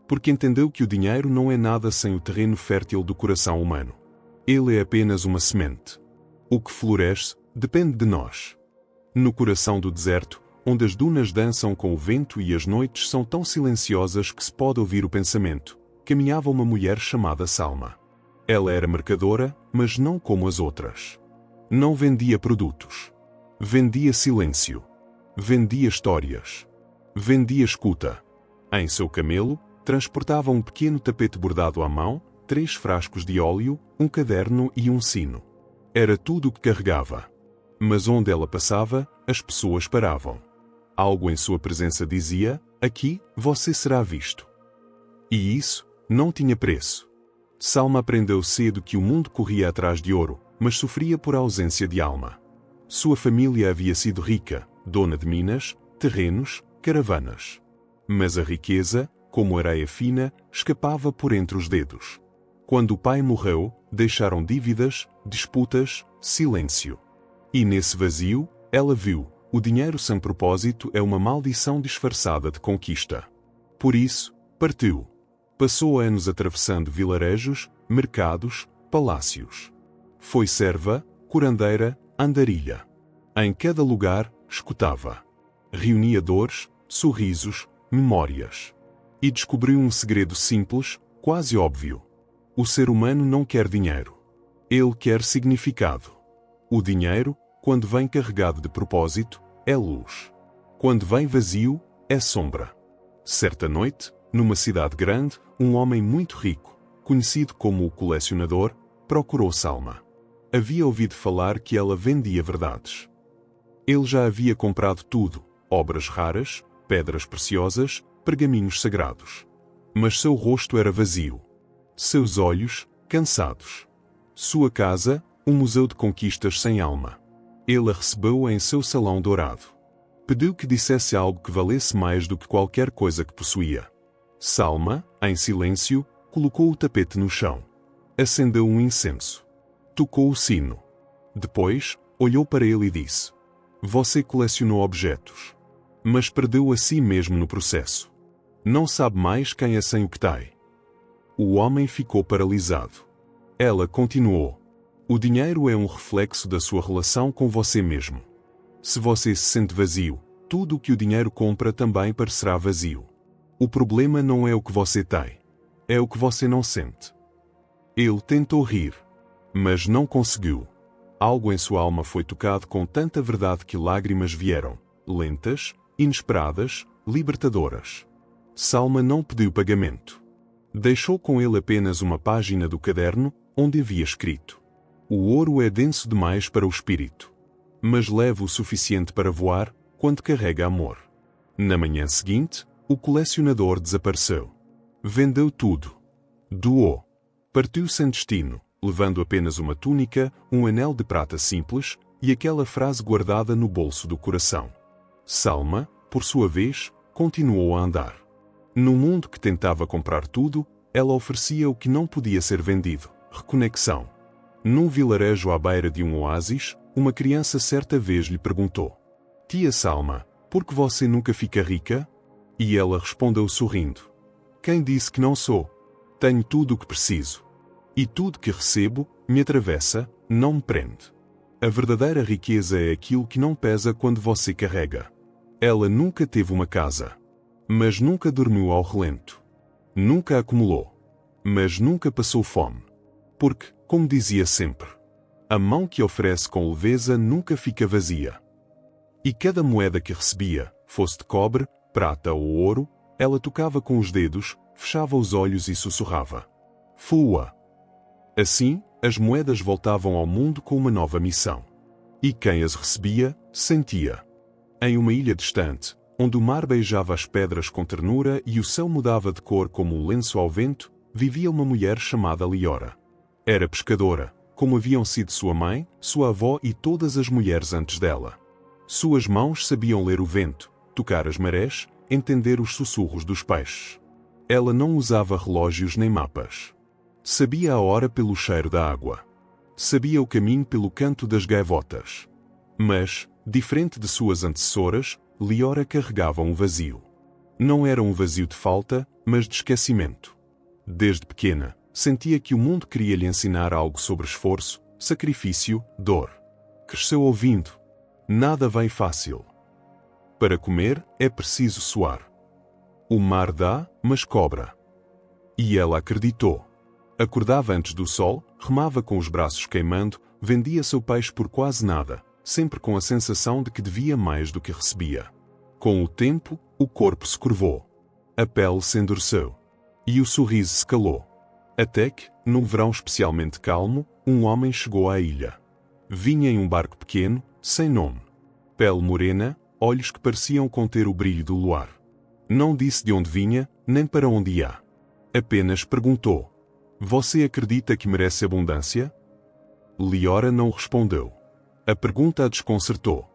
Porque entendeu que o dinheiro não é nada sem o terreno fértil do coração humano. Ele é apenas uma semente. O que floresce, depende de nós. No coração do deserto, onde as dunas dançam com o vento e as noites são tão silenciosas que se pode ouvir o pensamento, caminhava uma mulher chamada Salma. Ela era mercadora, mas não como as outras. Não vendia produtos. Vendia silêncio. Vendia histórias. Vendia escuta. Em seu camelo, transportava um pequeno tapete bordado à mão, 3 frascos de óleo, um caderno e um sino. Era tudo o que carregava. Mas onde ela passava, as pessoas paravam. Algo em sua presença dizia: aqui, você será visto. E isso não tinha preço. Salma aprendeu cedo que o mundo corria atrás de ouro, mas sofria por ausência de alma. Sua família havia sido rica, dona de minas, terrenos, caravanas. Mas a riqueza, como areia fina, escapava por entre os dedos. Quando o pai morreu, deixaram dívidas, disputas, silêncio. E nesse vazio, ela viu: o dinheiro sem propósito é uma maldição disfarçada de conquista. Por isso, partiu. Passou anos atravessando vilarejos, mercados, palácios. Foi serva, curandeira, andarilha. Em cada lugar, escutava. Reunia dores, sorrisos, memórias. E descobriu um segredo simples, quase óbvio. O ser humano não quer dinheiro. Ele quer significado. O dinheiro, quando vem carregado de propósito, é luz. Quando vem vazio, é sombra. Certa noite, numa cidade grande, um homem muito rico, conhecido como o colecionador, procurou Salma. Havia ouvido falar que ela vendia verdades. Ele já havia comprado tudo: obras raras, pedras preciosas, pergaminhos sagrados. Mas seu rosto era vazio. Seus olhos, cansados. Sua casa, um museu de conquistas sem alma. Ele a recebeu em seu salão dourado. Pediu que dissesse algo que valesse mais do que qualquer coisa que possuía. Salma, em silêncio, colocou o tapete no chão. Acendeu um incenso. Tocou o sino. Depois, olhou para ele e disse: você colecionou objetos. Mas perdeu a si mesmo no processo. Não sabe mais quem é sem o que tem. O homem ficou paralisado. Ela continuou: o dinheiro é um reflexo da sua relação com você mesmo. Se você se sente vazio, tudo o que o dinheiro compra também parecerá vazio. O problema não é o que você tem. É o que você não sente. Ele tentou rir. Mas não conseguiu. Algo em sua alma foi tocado com tanta verdade que lágrimas vieram, lentas, inesperadas, libertadoras. Salma não pediu pagamento. Deixou com ele apenas uma página do caderno, onde havia escrito: o ouro é denso demais para o espírito, mas leve o suficiente para voar, quando carrega amor. Na manhã seguinte, o colecionador desapareceu. Vendeu tudo. Doou. Partiu sem destino, levando apenas uma túnica, um anel de prata simples e aquela frase guardada no bolso do coração. Salma, por sua vez, continuou a andar. No mundo que tentava comprar tudo, ela oferecia o que não podia ser vendido: reconexão. Num vilarejo à beira de um oásis, uma criança certa vez lhe perguntou: tia Salma, por que você nunca fica rica? E ela respondeu sorrindo: quem disse que não sou? Tenho tudo o que preciso. E tudo que recebo, me atravessa, não me prende. A verdadeira riqueza é aquilo que não pesa quando você carrega. Ela nunca teve uma casa, mas nunca dormiu ao relento. Nunca acumulou, mas nunca passou fome. Porque, como dizia sempre, a mão que oferece com leveza nunca fica vazia. E cada moeda que recebia, fosse de cobre, prata ou ouro, ela tocava com os dedos, fechava os olhos e sussurrava: Fua! Assim, as moedas voltavam ao mundo com uma nova missão. E quem as recebia, sentia. Em uma ilha distante, onde o mar beijava as pedras com ternura e o céu mudava de cor como um lenço ao vento, vivia uma mulher chamada Liora. Era pescadora, como haviam sido sua mãe, sua avó e todas as mulheres antes dela. Suas mãos sabiam ler o vento, tocar as marés, entender os sussurros dos peixes. Ela não usava relógios nem mapas. Sabia a hora pelo cheiro da água. Sabia o caminho pelo canto das gaivotas. Mas, diferente de suas antecessoras, Liora carregava um vazio. Não era um vazio de falta, mas de esquecimento. Desde pequena, sentia que o mundo queria lhe ensinar algo sobre esforço, sacrifício, dor. Cresceu ouvindo: nada vem fácil. Para comer, é preciso suar. O mar dá, mas cobra. E ela acreditou. Acordava antes do sol, remava com os braços queimando, vendia seu peixe por quase nada, sempre com a sensação de que devia mais do que recebia. Com o tempo, o corpo se curvou. A pele se endureceu. E o sorriso se calou. Até que, num verão especialmente calmo, um homem chegou à ilha. Vinha em um barco pequeno, sem nome. Pele morena, olhos que pareciam conter o brilho do luar. Não disse de onde vinha, nem para onde ia. Apenas perguntou: Você acredita que merece abundância? Liora não respondeu. A pergunta a desconcertou.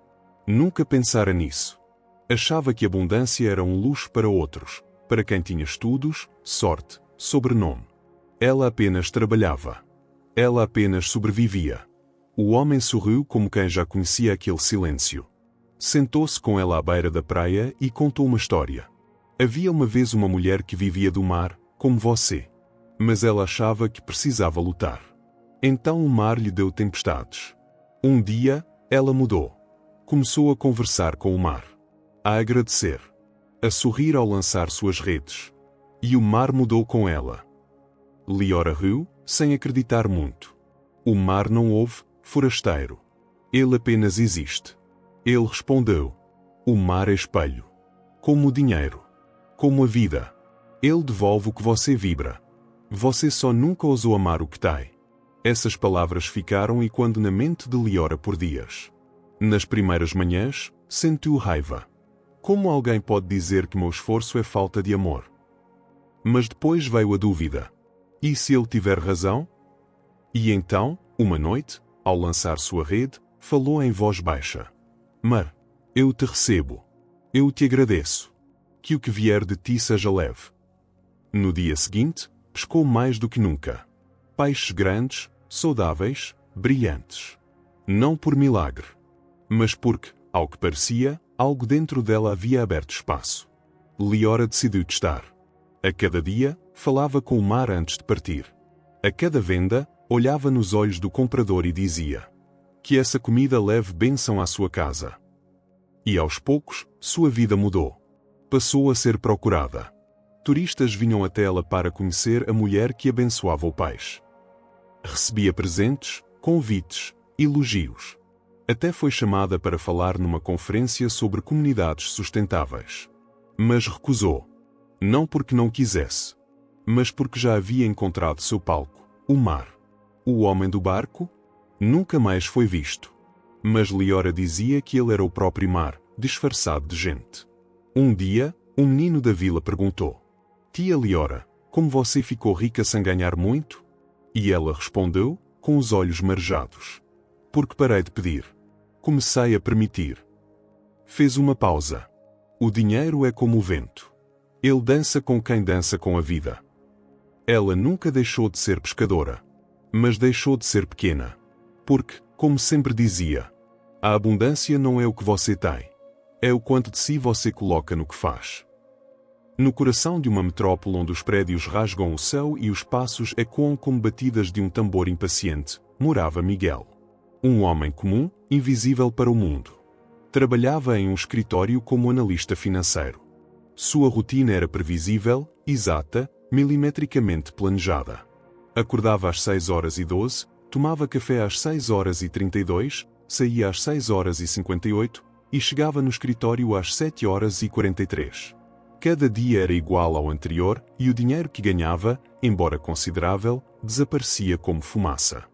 Nunca pensara nisso. Achava que abundância era um luxo para outros, para quem tinha estudos, sorte, sobrenome. Ela apenas trabalhava. Ela apenas sobrevivia. O homem sorriu como quem já conhecia aquele silêncio. Sentou-se com ela à beira da praia e contou uma história. Havia uma vez uma mulher que vivia do mar, como você. Mas ela achava que precisava lutar. Então o mar lhe deu tempestades. Um dia, ela mudou. Começou a conversar com o mar. A agradecer. A sorrir ao lançar suas redes. E o mar mudou com ela. Liora riu, sem acreditar muito. O mar não ouve, forasteiro. Ele apenas existe. Ele respondeu: O mar é espelho. Como o dinheiro. Como a vida. Ele devolve o que você vibra. Você só nunca ousou amar o que tem. Essas palavras ficaram ecoando na mente de Liora por dias. Nas primeiras manhãs, sentiu raiva. Como alguém pode dizer que meu esforço é falta de amor? Mas depois veio a dúvida. E se ele tiver razão? E então, uma noite, ao lançar sua rede, falou em voz baixa: Mar, eu te recebo. Eu te agradeço. Que o que vier de ti seja leve. No dia seguinte, pescou mais do que nunca. Peixes grandes, saudáveis, brilhantes. Não por milagre, mas porque, ao que parecia, algo dentro dela havia aberto espaço. Liora decidiu testar. A cada dia, falava com o mar antes de partir. A cada venda, olhava nos olhos do comprador e dizia: Que essa comida leve bênção à sua casa. E aos poucos, sua vida mudou. Passou a ser procurada. Turistas vinham até ela para conhecer a mulher que abençoava o peixe. Recebia presentes, convites, elogios. Até foi chamada para falar numa conferência sobre comunidades sustentáveis. Mas recusou. Não porque não quisesse, mas porque já havia encontrado seu palco, o mar. O homem do barco nunca mais foi visto. Mas Liora dizia que ele era o próprio mar, disfarçado de gente. Um dia, um menino da vila perguntou: Tia Liora, como você ficou rica sem ganhar muito? E ela respondeu, com os olhos marejados: Porque parei de pedir. Comecei a permitir. Fez uma pausa. O dinheiro é como o vento. Ele dança com quem dança com a vida. Ela nunca deixou de ser pescadora. Mas deixou de ser pequena. Porque, como sempre dizia, a abundância não é o que você tem. É o quanto de si você coloca no que faz. No coração de uma metrópole onde os prédios rasgam o céu e os passos ecoam como batidas de um tambor impaciente, morava Miguel. Um homem comum, invisível para o mundo. Trabalhava em um escritório como analista financeiro. Sua rotina era previsível, exata, milimetricamente planejada. Acordava às 6h12, tomava café às 6h32, saía às 6h58 e chegava no escritório às 7h43. Cada dia era igual ao anterior e o dinheiro que ganhava, embora considerável, desaparecia como fumaça.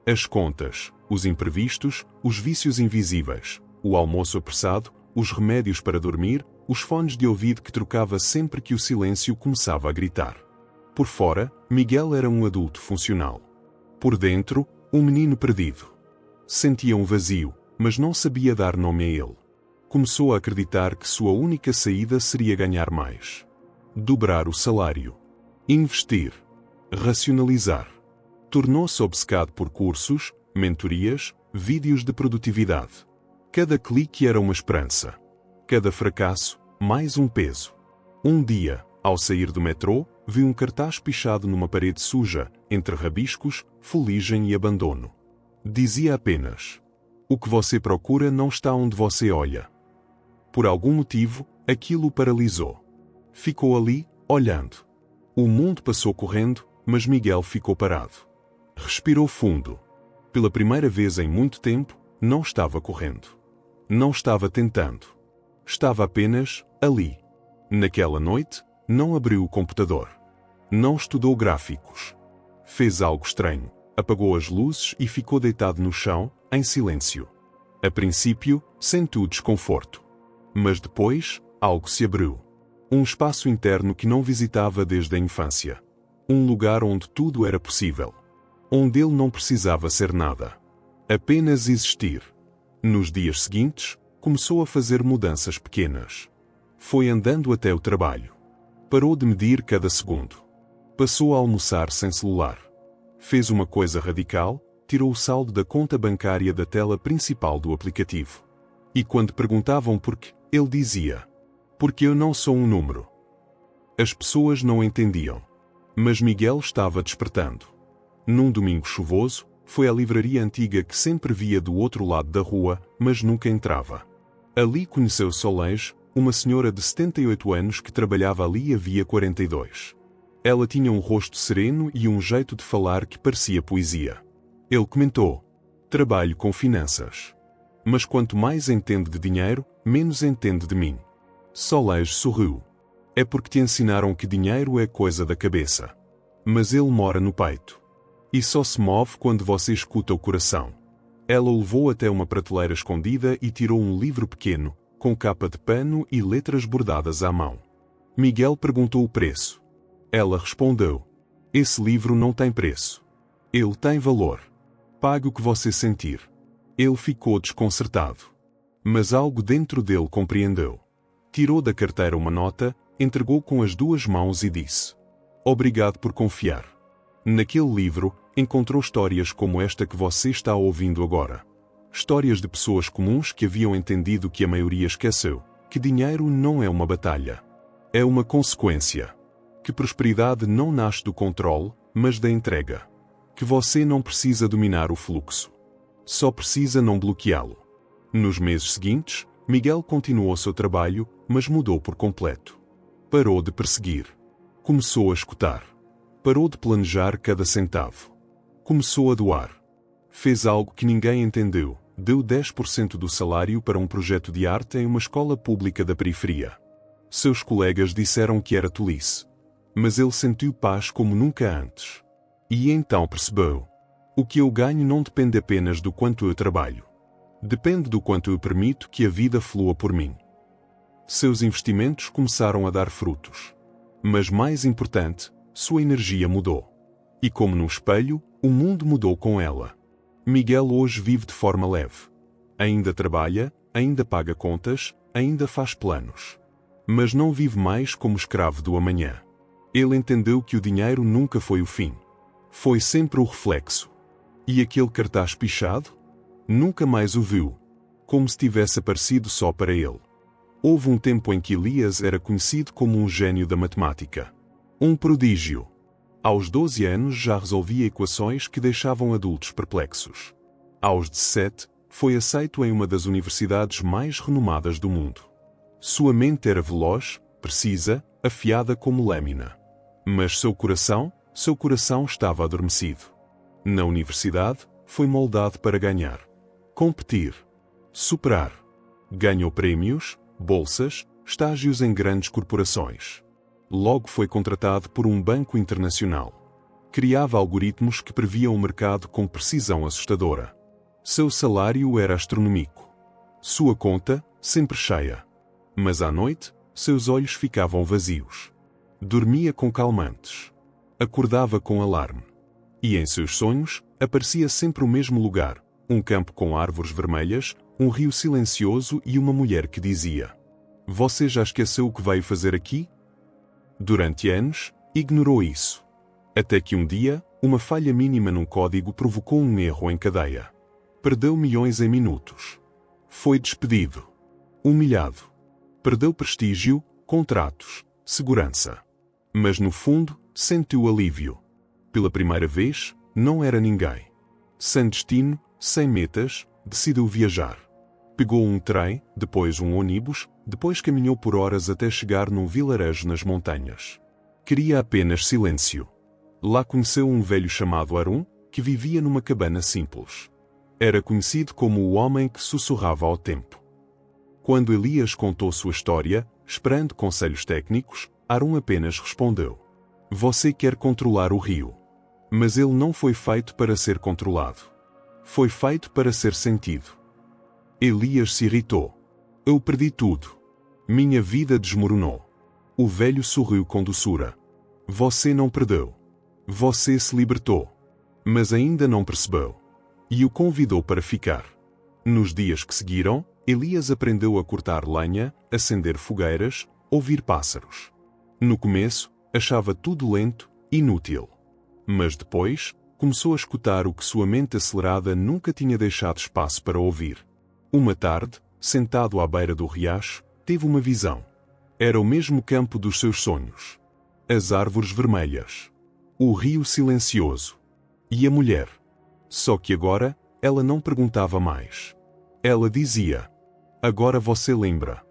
As contas, os imprevistos, os vícios invisíveis, o almoço apressado, os remédios para dormir, os fones de ouvido que trocava sempre que o silêncio começava a gritar. Por fora, Miguel era um adulto funcional. Por dentro, um menino perdido. Sentia um vazio, mas não sabia dar nome a ele. Começou a acreditar que sua única saída seria ganhar mais. Dobrar o salário. Investir. Racionalizar. Tornou-se obcecado por cursos, mentorias, vídeos de produtividade. Cada clique era uma esperança. Cada fracasso, mais um peso. Um dia, ao sair do metrô, viu um cartaz pichado numa parede suja, entre rabiscos, fuligem e abandono. Dizia apenas: o que você procura não está onde você olha. Por algum motivo, aquilo o paralisou. Ficou ali, olhando. O mundo passou correndo, mas Miguel ficou parado. Respirou fundo. Pela primeira vez em muito tempo, não estava correndo. Não estava tentando. Estava apenas ali. Naquela noite, não abriu o computador. Não estudou gráficos. Fez algo estranho. Apagou as luzes e ficou deitado no chão, em silêncio. A princípio, sentiu desconforto. Mas depois, algo se abriu. Um espaço interno que não visitava desde a infância. Um lugar onde tudo era possível. Onde ele não precisava ser nada. Apenas existir. Nos dias seguintes, começou a fazer mudanças pequenas. Foi andando até o trabalho. Parou de medir cada segundo. Passou a almoçar sem celular. Fez uma coisa radical, tirou o saldo da conta bancária da tela principal do aplicativo. E quando perguntavam porquê, ele dizia: porque eu não sou um número. As pessoas não entendiam. Mas Miguel estava despertando. Num domingo chuvoso, foi à livraria antiga que sempre via do outro lado da rua, mas nunca entrava. Ali conheceu Solange, uma senhora de 78 anos que trabalhava ali havia 42. Ela tinha um rosto sereno e um jeito de falar que parecia poesia. Ele comentou: trabalho com finanças. Mas quanto mais entende de dinheiro, menos entende de mim. Solange sorriu. É porque te ensinaram que dinheiro é coisa da cabeça. Mas ele mora no peito. E só se move quando você escuta o coração. Ela o levou até uma prateleira escondida e tirou um livro pequeno, com capa de pano e letras bordadas à mão. Miguel perguntou o preço. Ela respondeu: esse livro não tem preço. Ele tem valor. Pague o que você sentir. Ele ficou desconcertado. Mas algo dentro dele compreendeu. Tirou da carteira uma nota, entregou com as duas mãos e disse: obrigado por confiar. Naquele livro, encontrou histórias como esta que você está ouvindo agora. Histórias de pessoas comuns que haviam entendido que a maioria esqueceu, que dinheiro não é uma batalha. É uma consequência. Que prosperidade não nasce do controle, mas da entrega. Que você não precisa dominar o fluxo. Só precisa não bloqueá-lo. Nos meses seguintes, Miguel continuou seu trabalho, mas mudou por completo. Parou de perseguir. Começou a escutar. Parou de planejar cada centavo. Começou a doar. Fez algo que ninguém entendeu. Deu 10% do salário para um projeto de arte em uma escola pública da periferia. Seus colegas disseram que era tolice. Mas ele sentiu paz como nunca antes. E então percebeu: o que eu ganho não depende apenas do quanto eu trabalho. Depende do quanto eu permito que a vida flua por mim. Seus investimentos começaram a dar frutos. Mas mais importante, sua energia mudou. E como num espelho, o mundo mudou com ela. Miguel hoje vive de forma leve. Ainda trabalha, ainda paga contas, ainda faz planos. Mas não vive mais como escravo do amanhã. Ele entendeu que o dinheiro nunca foi o fim. Foi sempre o reflexo. E aquele cartaz pichado? Nunca mais o viu. Como se tivesse aparecido só para ele. Houve um tempo em que Elias era conhecido como um gênio da matemática. Um prodígio. Aos 12 anos já resolvia equações que deixavam adultos perplexos. Aos 17, foi aceito em uma das universidades mais renomadas do mundo. Sua mente era veloz, precisa, afiada como lâmina. Mas seu coração estava adormecido. Na universidade, foi moldado para ganhar, competir, superar. Ganhou prémios, bolsas, estágios em grandes corporações. Logo foi contratado por um banco internacional. Criava algoritmos que previam o mercado com precisão assustadora. Seu salário era astronômico. Sua conta, sempre cheia. Mas à noite, seus olhos ficavam vazios. Dormia com calmantes. Acordava com alarme. E em seus sonhos, aparecia sempre o mesmo lugar, um campo com árvores vermelhas, um rio silencioso e uma mulher que dizia: "Você já esqueceu o que veio fazer aqui?" Durante anos, ignorou isso. Até que um dia, uma falha mínima num código provocou um erro em cadeia. Perdeu milhões em minutos. Foi despedido. Humilhado. Perdeu prestígio, contratos, segurança. Mas no fundo, sentiu alívio. Pela primeira vez, não era ninguém. Sem destino, sem metas, decidiu viajar. Pegou um trem, depois um ônibus, depois caminhou por horas até chegar num vilarejo nas montanhas. Queria apenas silêncio. Lá conheceu um velho chamado Arum, que vivia numa cabana simples. Era conhecido como o homem que sussurrava ao tempo. Quando Elias contou sua história, esperando conselhos técnicos, Arum apenas respondeu: "Você quer controlar o rio." Mas ele não foi feito para ser controlado. Foi feito para ser sentido. Elias se irritou. "Eu perdi tudo. Minha vida desmoronou." O velho sorriu com doçura. "Você não perdeu. Você se libertou. Mas ainda não percebeu." E o convidou para ficar. Nos dias que seguiram, Elias aprendeu a cortar lenha, acender fogueiras, ouvir pássaros. No começo, achava tudo lento, inútil. Mas depois, começou a escutar o que sua mente acelerada nunca tinha deixado espaço para ouvir. Uma tarde, sentado à beira do riacho, teve uma visão. Era o mesmo campo dos seus sonhos. As árvores vermelhas. O rio silencioso. E a mulher. Só que agora, ela não perguntava mais. Ela dizia: "Agora você lembra."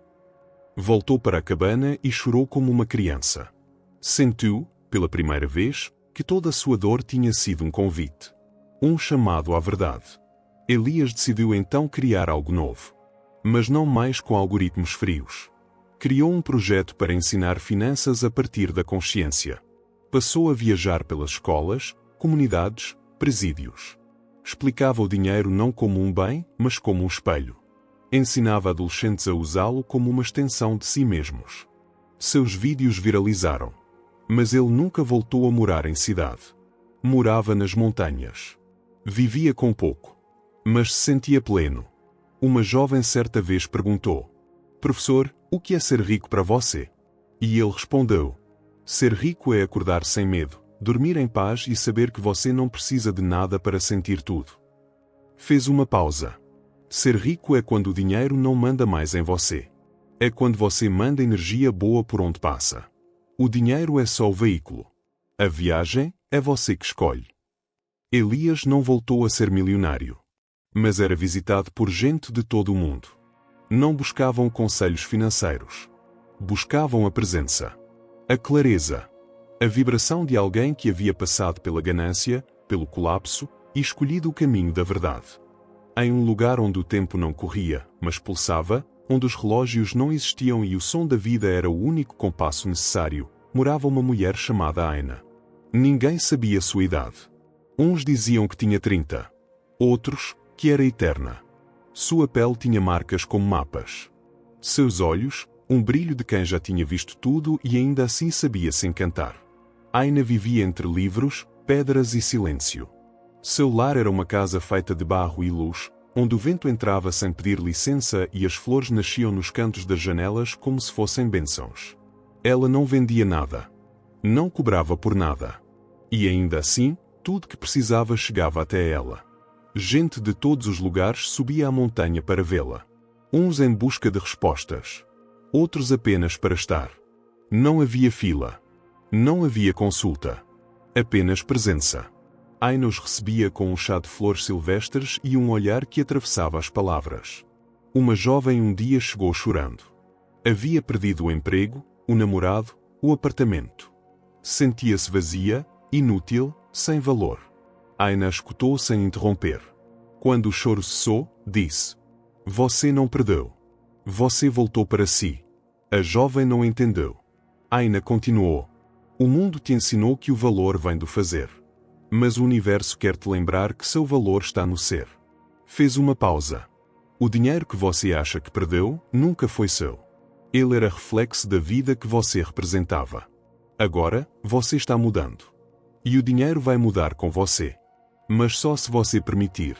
Voltou para a cabana e chorou como uma criança. Sentiu, pela primeira vez, que toda a sua dor tinha sido um convite. Um chamado à verdade. Elias decidiu então criar algo novo. Mas não mais com algoritmos frios. Criou um projeto para ensinar finanças a partir da consciência. Passou a viajar pelas escolas, comunidades, presídios. Explicava o dinheiro não como um bem, mas como um espelho. Ensinava adolescentes a usá-lo como uma extensão de si mesmos. Seus vídeos viralizaram. Mas ele nunca voltou a morar em cidade. Morava nas montanhas. Vivia com pouco. Mas se sentia pleno. Uma jovem certa vez perguntou: "Professor, o que é ser rico para você?" E ele respondeu: "Ser rico é acordar sem medo, dormir em paz e saber que você não precisa de nada para sentir tudo." Fez uma pausa. Ser rico é quando o dinheiro não manda mais em você. É quando você manda energia boa por onde passa. O dinheiro é só o veículo. A viagem é você que escolhe. Elias não voltou a ser milionário. Mas era visitado por gente de todo o mundo. Não buscavam conselhos financeiros. Buscavam a presença. A clareza. A vibração de alguém que havia passado pela ganância, pelo colapso, e escolhido o caminho da verdade. Em um lugar onde o tempo não corria, mas pulsava, onde os relógios não existiam e o som da vida era o único compasso necessário, morava uma mulher chamada Aina. Ninguém sabia sua idade. Uns diziam que tinha 30. Outros, que era eterna. Sua pele tinha marcas como mapas. Seus olhos, um brilho de quem já tinha visto tudo e ainda assim sabia se encantar. Aina vivia entre livros, pedras e silêncio. Seu lar era uma casa feita de barro e luz, onde o vento entrava sem pedir licença e as flores nasciam nos cantos das janelas como se fossem bênçãos. Ela não vendia nada. Não cobrava por nada. E ainda assim, tudo que precisava chegava até ela. Gente de todos os lugares subia à montanha para vê-la. Uns em busca de respostas. outros apenas para estar. Não havia fila. Não havia consulta. Apenas presença. Aina os recebia com um chá de flores silvestres e um olhar que atravessava as palavras. Uma jovem um dia chegou chorando. Havia perdido o emprego, o namorado, o apartamento. Sentia-se vazia, inútil, sem valor. Aina escutou sem interromper. Quando o choro cessou, disse: "Você não perdeu. Você voltou para si." A jovem não entendeu. Aina continuou: "O mundo te ensinou que o valor vem do fazer. Mas o universo quer te lembrar que seu valor está no ser." Fez uma pausa. "O dinheiro que você acha que perdeu, nunca foi seu. Ele era reflexo da vida que você representava. Agora, você está mudando. E o dinheiro vai mudar com você. Mas só se você permitir."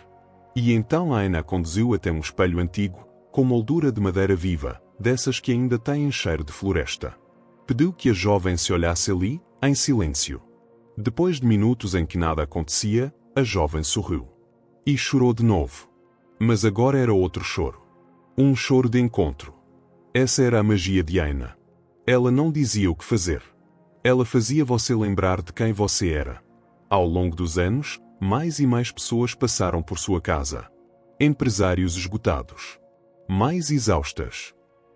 E então Aina a conduziu até um espelho antigo, com moldura de madeira viva, dessas que ainda têm cheiro de floresta. Pediu que a jovem se olhasse ali, em silêncio. Depois de minutos em que nada acontecia, a jovem sorriu. E chorou de novo. Mas agora era outro choro. Um choro de encontro. Essa era a magia de Aina. Ela não dizia o que fazer. Ela fazia você lembrar de quem você era. Ao longo dos anos, mais e mais pessoas passaram por sua casa. Empresários esgotados. Mais exaustas.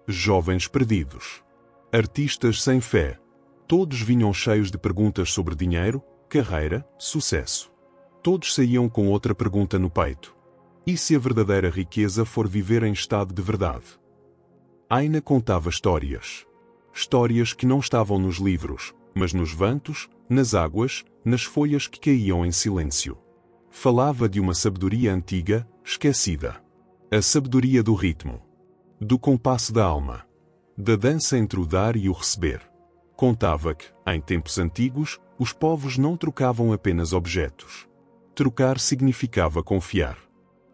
Jovens perdidos. Artistas sem fé. Todos vinham cheios de perguntas sobre dinheiro, carreira, sucesso. Todos saíam com outra pergunta no peito. E se a verdadeira riqueza for viver em estado de verdade? Aina contava histórias. Histórias que não estavam nos livros, mas nos ventos, nas águas, nas folhas que caíam em silêncio. Falava de uma sabedoria antiga, esquecida. A sabedoria do ritmo. Do compasso da alma. Da dança entre o dar e o receber. Contava que, em tempos antigos, os povos não trocavam apenas objetos. Trocar significava confiar.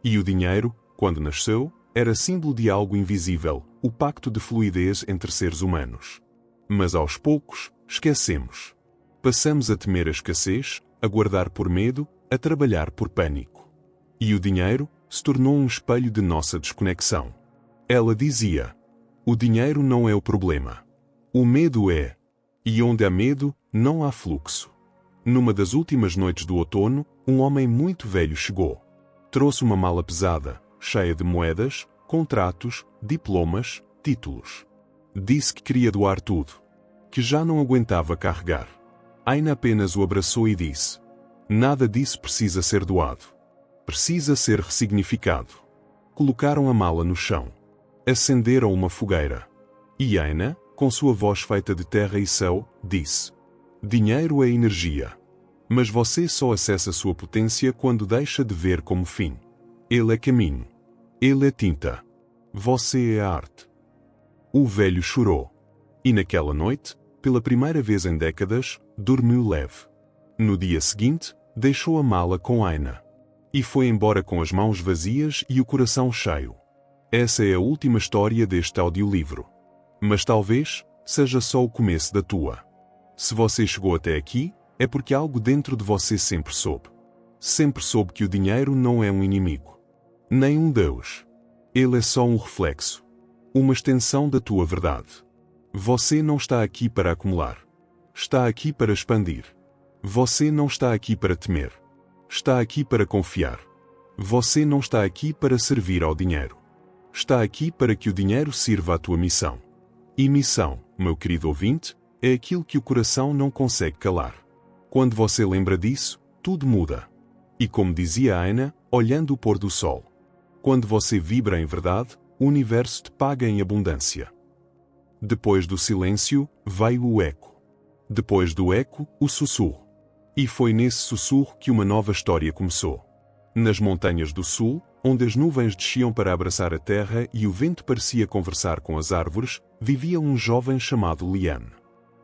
E o dinheiro, quando nasceu, era símbolo de algo invisível, o pacto de fluidez entre seres humanos. Mas aos poucos, esquecemos. Passamos a temer a escassez, a guardar por medo, a trabalhar por pânico. E o dinheiro se tornou um espelho de nossa desconexão. Ela dizia: "O dinheiro não é o problema. O medo é. E onde há medo, não há fluxo." Numa das últimas noites do outono, um homem muito velho chegou. Trouxe uma mala pesada, cheia de moedas, contratos, diplomas, títulos. Disse que queria doar tudo. Que já não aguentava carregar. Aina apenas o abraçou e disse: "Nada disso precisa ser doado. Precisa ser ressignificado." Colocaram a mala no chão. Acenderam uma fogueira. E Aina, com sua voz feita de terra e céu, disse: "Dinheiro é energia. Mas você só acessa sua potência quando deixa de ver como fim. Ele é caminho. Ele é tinta. Você é a arte." O velho chorou. E naquela noite, pela primeira vez em décadas, dormiu leve. No dia seguinte, deixou a mala com Aina. E foi embora com as mãos vazias e o coração cheio. Essa é a última história deste audiolivro. Mas talvez seja só o começo da tua. Se você chegou até aqui, é porque algo dentro de você sempre soube. Sempre soube que o dinheiro não é um inimigo. Nem um Deus. Ele é só um reflexo. Uma extensão da tua verdade. Você não está aqui para acumular. Está aqui para expandir. Você não está aqui para temer. Está aqui para confiar. Você não está aqui para servir ao dinheiro. Está aqui para que o dinheiro sirva à tua missão. E missão, meu querido ouvinte, é aquilo que o coração não consegue calar. Quando você lembra disso, tudo muda. E como dizia Aina, olhando o pôr do sol: quando você vibra em verdade, o universo te paga em abundância. Depois do silêncio, veio o eco. Depois do eco, o sussurro. E foi nesse sussurro que uma nova história começou. Nas montanhas do sul, onde as nuvens desciam para abraçar a terra e o vento parecia conversar com as árvores, vivia um jovem chamado Lian.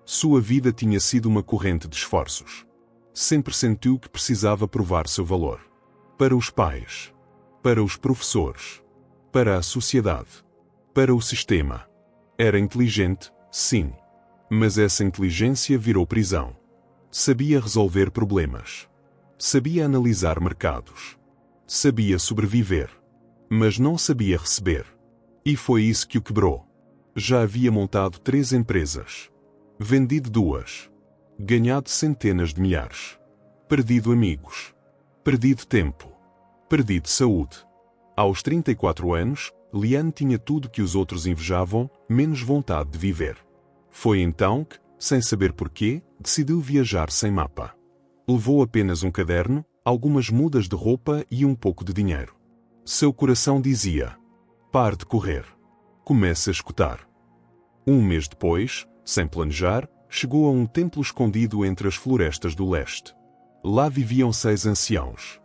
Sua vida tinha sido uma corrente de esforços. Sempre sentiu que precisava provar seu valor. Para os pais. Para os professores. Para a sociedade. Para o sistema. Era inteligente, sim. Mas essa inteligência virou prisão. Sabia resolver problemas. Sabia analisar mercados. Sabia sobreviver. Mas não sabia receber. E foi isso que o quebrou. Já havia montado 3 empresas. Vendido 2. Ganhado centenas de milhares. Perdido amigos. Perdido tempo. Perdido saúde. Aos 34 anos, Liane tinha tudo que os outros invejavam, menos vontade de viver. Foi então que, sem saber porquê, decidiu viajar sem mapa. Levou apenas um caderno, algumas mudas de roupa e um pouco de dinheiro. Seu coração dizia: pare de correr. Comece a escutar. Um mês depois, sem planejar, chegou a um templo escondido entre as florestas do leste. Lá viviam 6 anciãos.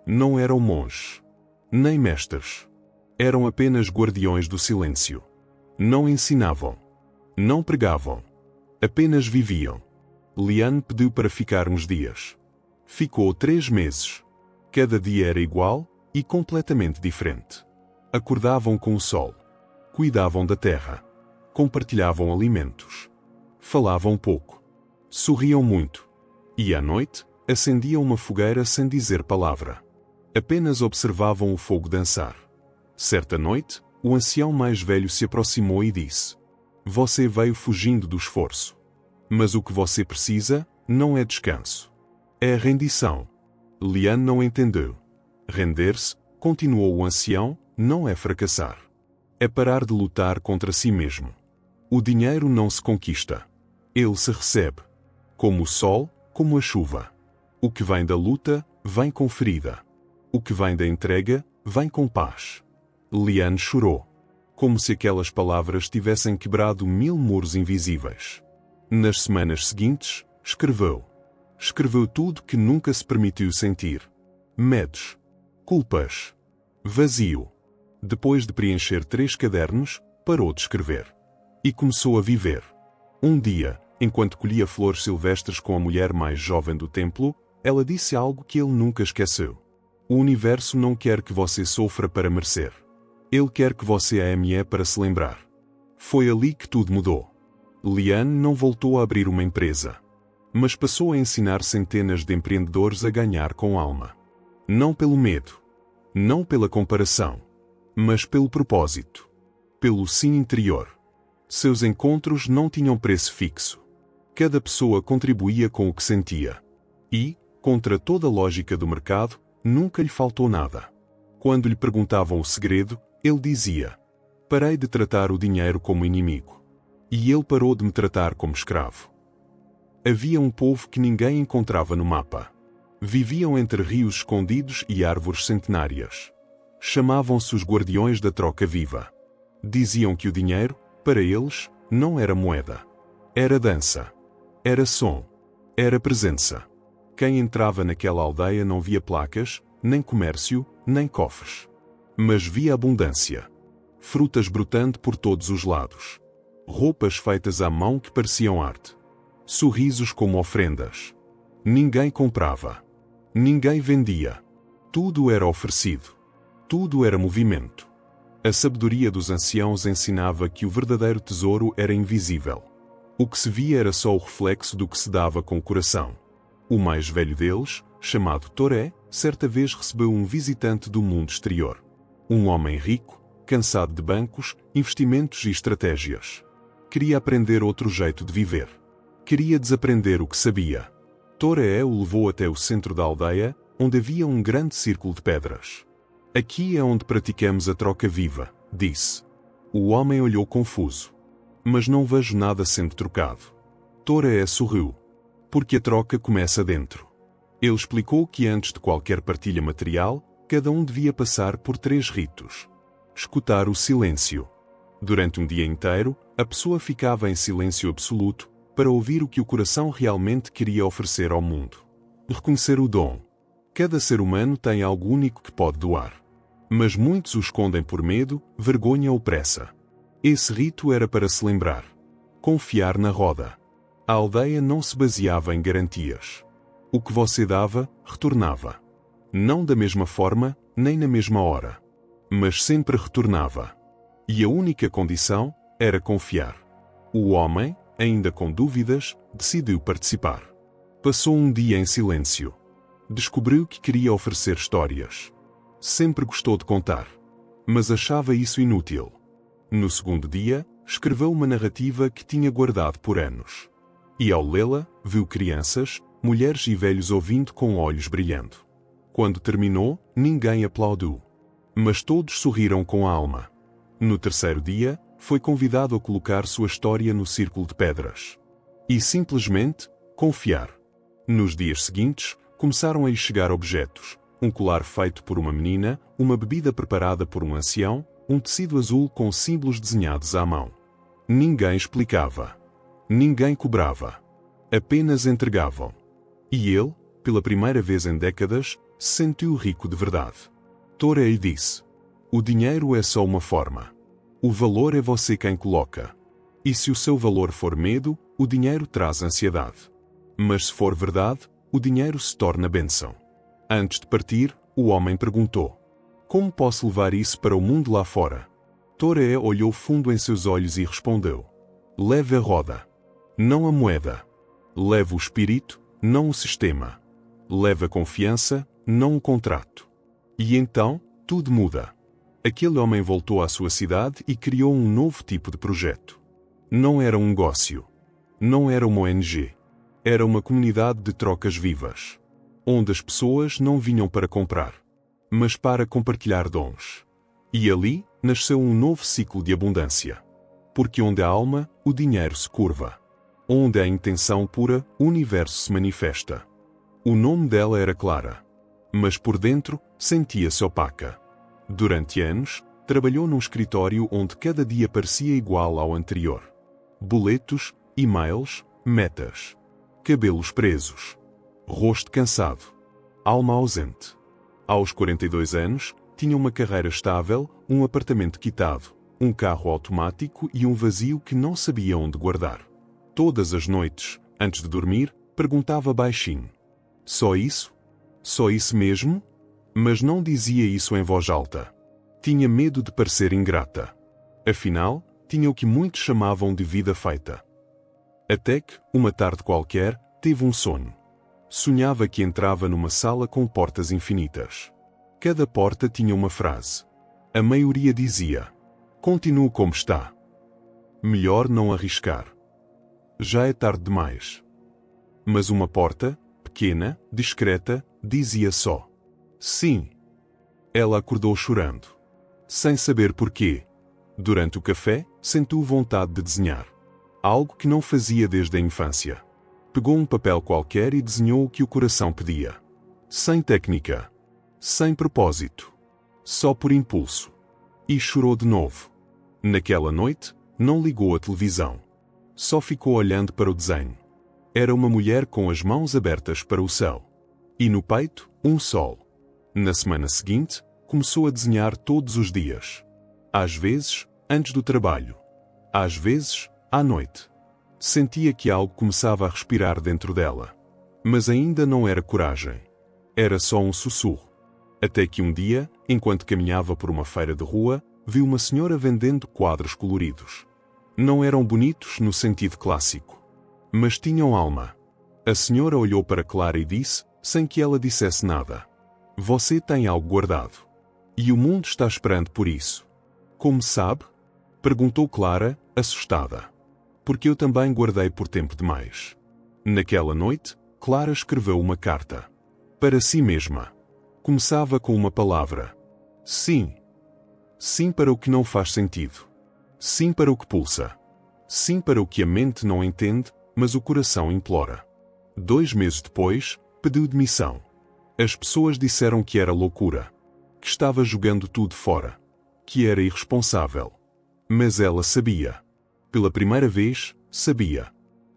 Não eram monges, nem mestres. Eram apenas guardiões do silêncio. Não ensinavam. Não pregavam. Apenas viviam. Liane pediu para ficar uns dias. Ficou 3 meses. Cada dia era igual e completamente diferente. Acordavam com o sol. Cuidavam da terra. Compartilhavam alimentos. Falavam pouco. Sorriam muito. E à noite, acendiam uma fogueira sem dizer palavra. Apenas observavam o fogo dançar. Certa noite, o ancião mais velho se aproximou e disse: você veio fugindo do esforço. Mas o que você precisa não é descanso. É a rendição. Liane não entendeu. Render-se, continuou o ancião, não é fracassar. É parar de lutar contra si mesmo. O dinheiro não se conquista. Ele se recebe. Como o sol, como a chuva. O que vem da luta, vem com ferida. O que vem da entrega, vem com paz. Liane chorou. Como se aquelas palavras tivessem quebrado 1000 muros invisíveis. Nas semanas seguintes, escreveu. Escreveu tudo que nunca se permitiu sentir. Medos. Culpas. Vazio. Depois de preencher 3 cadernos, parou de escrever. E começou a viver. Um dia, enquanto colhia flores silvestres com a mulher mais jovem do templo, ela disse algo que ele nunca esqueceu. O universo não quer que você sofra para merecer. Ele quer que você a ame para se lembrar. Foi ali que tudo mudou. Liane não voltou a abrir uma empresa, mas passou a ensinar centenas de empreendedores a ganhar com alma. Não pelo medo, não pela comparação, mas pelo propósito, pelo sim interior. Seus encontros não tinham preço fixo. Cada pessoa contribuía com o que sentia. E, contra toda a lógica do mercado, nunca lhe faltou nada. Quando lhe perguntavam o segredo, ele dizia: parei de tratar o dinheiro como inimigo. E ele parou de me tratar como escravo. Havia um povo que ninguém encontrava no mapa. Viviam entre rios escondidos e árvores centenárias. Chamavam-se os guardiões da troca viva. Diziam que o dinheiro, para eles, não era moeda. Era dança. Era som. Era presença. Quem entrava naquela aldeia não via placas, nem comércio, nem cofres. Mas via abundância. Frutas brotando por todos os lados. Roupas feitas à mão que pareciam arte. Sorrisos como ofrendas. Ninguém comprava. Ninguém vendia. Tudo era oferecido. Tudo era movimento. A sabedoria dos anciãos ensinava que o verdadeiro tesouro era invisível. O que se via era só o reflexo do que se dava com o coração. O mais velho deles, chamado Toré, certa vez recebeu um visitante do mundo exterior. Um homem rico, cansado de bancos, investimentos e estratégias. Queria aprender outro jeito de viver. Queria desaprender o que sabia. Toré o levou até o centro da aldeia, onde havia um grande círculo de pedras. Aqui é onde praticamos a troca viva, disse. O homem olhou confuso. Mas não vejo nada sendo trocado. Toré sorriu. Porque a troca começa dentro. Ele explicou que antes de qualquer partilha material, cada um devia passar por 3 ritos. Escutar o silêncio. Durante um dia inteiro, a pessoa ficava em silêncio absoluto, para ouvir o que o coração realmente queria oferecer ao mundo. Reconhecer o dom. Cada ser humano tem algo único que pode doar. Mas muitos o escondem por medo, vergonha ou pressa. Esse rito era para se lembrar. Confiar na roda. A aldeia não se baseava em garantias. O que você dava, retornava. Não da mesma forma, nem na mesma hora. Mas sempre retornava. E a única condição era confiar. O homem, ainda com dúvidas, decidiu participar. Passou um dia em silêncio. Descobriu que queria oferecer histórias. Sempre gostou de contar. Mas achava isso inútil. No segundo dia, escreveu uma narrativa que tinha guardado por anos. E ao lê-la, viu crianças, mulheres e velhos ouvindo com olhos brilhando. Quando terminou, ninguém aplaudiu. Mas todos sorriram com a alma. No terceiro dia, foi convidado a colocar sua história no círculo de pedras. E simplesmente, confiar. Nos dias seguintes, começaram a lhe chegar objetos. Um colar feito por uma menina, uma bebida preparada por um ancião, um tecido azul com símbolos desenhados à mão. Ninguém explicava. Ninguém cobrava. Apenas entregavam. E ele, pela primeira vez em décadas, se sentiu rico de verdade. Torei disse: o dinheiro é só uma forma. O valor é você quem coloca. E se o seu valor for medo, o dinheiro traz ansiedade. Mas se for verdade, o dinheiro se torna bênção. Antes de partir, o homem perguntou: como posso levar isso para o mundo lá fora? Toré olhou fundo em seus olhos e respondeu: leve a roda. Não a moeda. Leve o espírito, não o sistema. Leve a confiança, não o contrato. E então, tudo muda. Aquele homem voltou à sua cidade e criou um novo tipo de projeto. Não era um negócio. Não era uma ONG. Era uma comunidade de trocas vivas. Onde as pessoas não vinham para comprar, mas para compartilhar dons. E ali, nasceu um novo ciclo de abundância. Porque onde há alma, o dinheiro se curva. Onde há intenção pura, o universo se manifesta. O nome dela era Clara. Mas por dentro, sentia-se opaca. Durante anos, trabalhou num escritório onde cada dia parecia igual ao anterior. Boletos, e-mails, metas. Cabelos presos. Rosto cansado. Alma ausente. Aos 42 anos, tinha uma carreira estável, um apartamento quitado, um carro automático e um vazio que não sabia onde guardar. Todas as noites, antes de dormir, perguntava baixinho: só isso? Só isso mesmo? Mas não dizia isso em voz alta. Tinha medo de parecer ingrata. Afinal, tinha o que muitos chamavam de vida feita. Até que, uma tarde qualquer, teve um sonho. Sonhava que entrava numa sala com portas infinitas. Cada porta tinha uma frase. A maioria dizia: continue como está. Melhor não arriscar. Já é tarde demais. Mas uma porta, pequena, discreta, dizia só: sim. Ela acordou chorando. Sem saber porquê. Durante o café, sentiu vontade de desenhar. Algo que não fazia desde a infância. Pegou um papel qualquer e desenhou o que o coração pedia. Sem técnica. Sem propósito. Só por impulso. E chorou de novo. Naquela noite, não ligou a televisão. Só ficou olhando para o desenho. Era uma mulher com as mãos abertas para o céu. E no peito, um sol. Na semana seguinte, começou a desenhar todos os dias. Às vezes, antes do trabalho. Às vezes, à noite. Sentia que algo começava a respirar dentro dela. Mas ainda não era coragem. Era só um sussurro. Até que um dia, enquanto caminhava por uma feira de rua, viu uma senhora vendendo quadros coloridos. Não eram bonitos no sentido clássico. Mas tinham alma. A senhora olhou para Clara e disse, sem que ela dissesse nada: você tem algo guardado. E o mundo está esperando por isso. Como sabe? Perguntou Clara, assustada. Porque eu também guardei por tempo demais. Naquela noite, Clara escreveu uma carta. Para si mesma. Começava com uma palavra. Sim. Sim para o que não faz sentido. Sim para o que pulsa. Sim para o que a mente não entende, mas o coração implora. 2 meses depois, pediu demissão. As pessoas disseram que era loucura. Que estava jogando tudo fora. Que era irresponsável. Mas ela sabia. Pela primeira vez, sabia.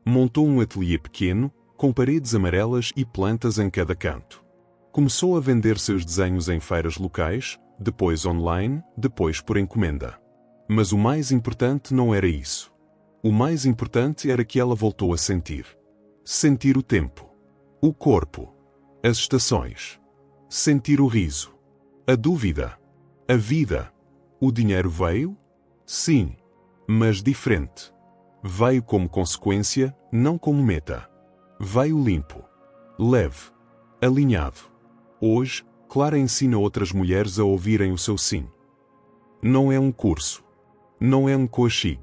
Montou um ateliê pequeno, com paredes amarelas e plantas em cada canto. Começou a vender seus desenhos em feiras locais, depois online, depois por encomenda. Mas o mais importante não era isso. O mais importante era que ela voltou a sentir. Sentir o tempo. O corpo. As estações. Sentir o riso. A dúvida. A vida. O dinheiro veio? Sim. Mas diferente. Veio como consequência, não como meta. Veio limpo. Leve. Alinhado. Hoje, Clara ensina outras mulheres a ouvirem o seu sim. Não é um curso. Não é um coaching.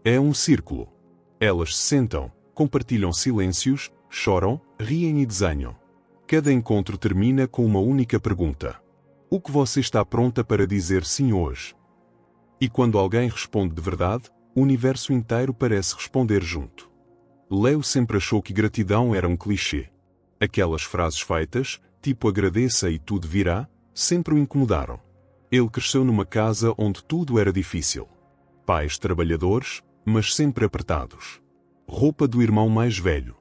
É um círculo. Elas se sentam, compartilham silêncios, choram, riem e desenham. Cada encontro termina com uma única pergunta: o que você está pronta para dizer sim hoje? E quando alguém responde de verdade, o universo inteiro parece responder junto. Leo sempre achou que gratidão era um clichê. Aquelas frases feitas, tipo agradeça e tudo virá, sempre o incomodaram. Ele cresceu numa casa onde tudo era difícil. Pais trabalhadores, mas sempre apertados. Roupa do irmão mais velho.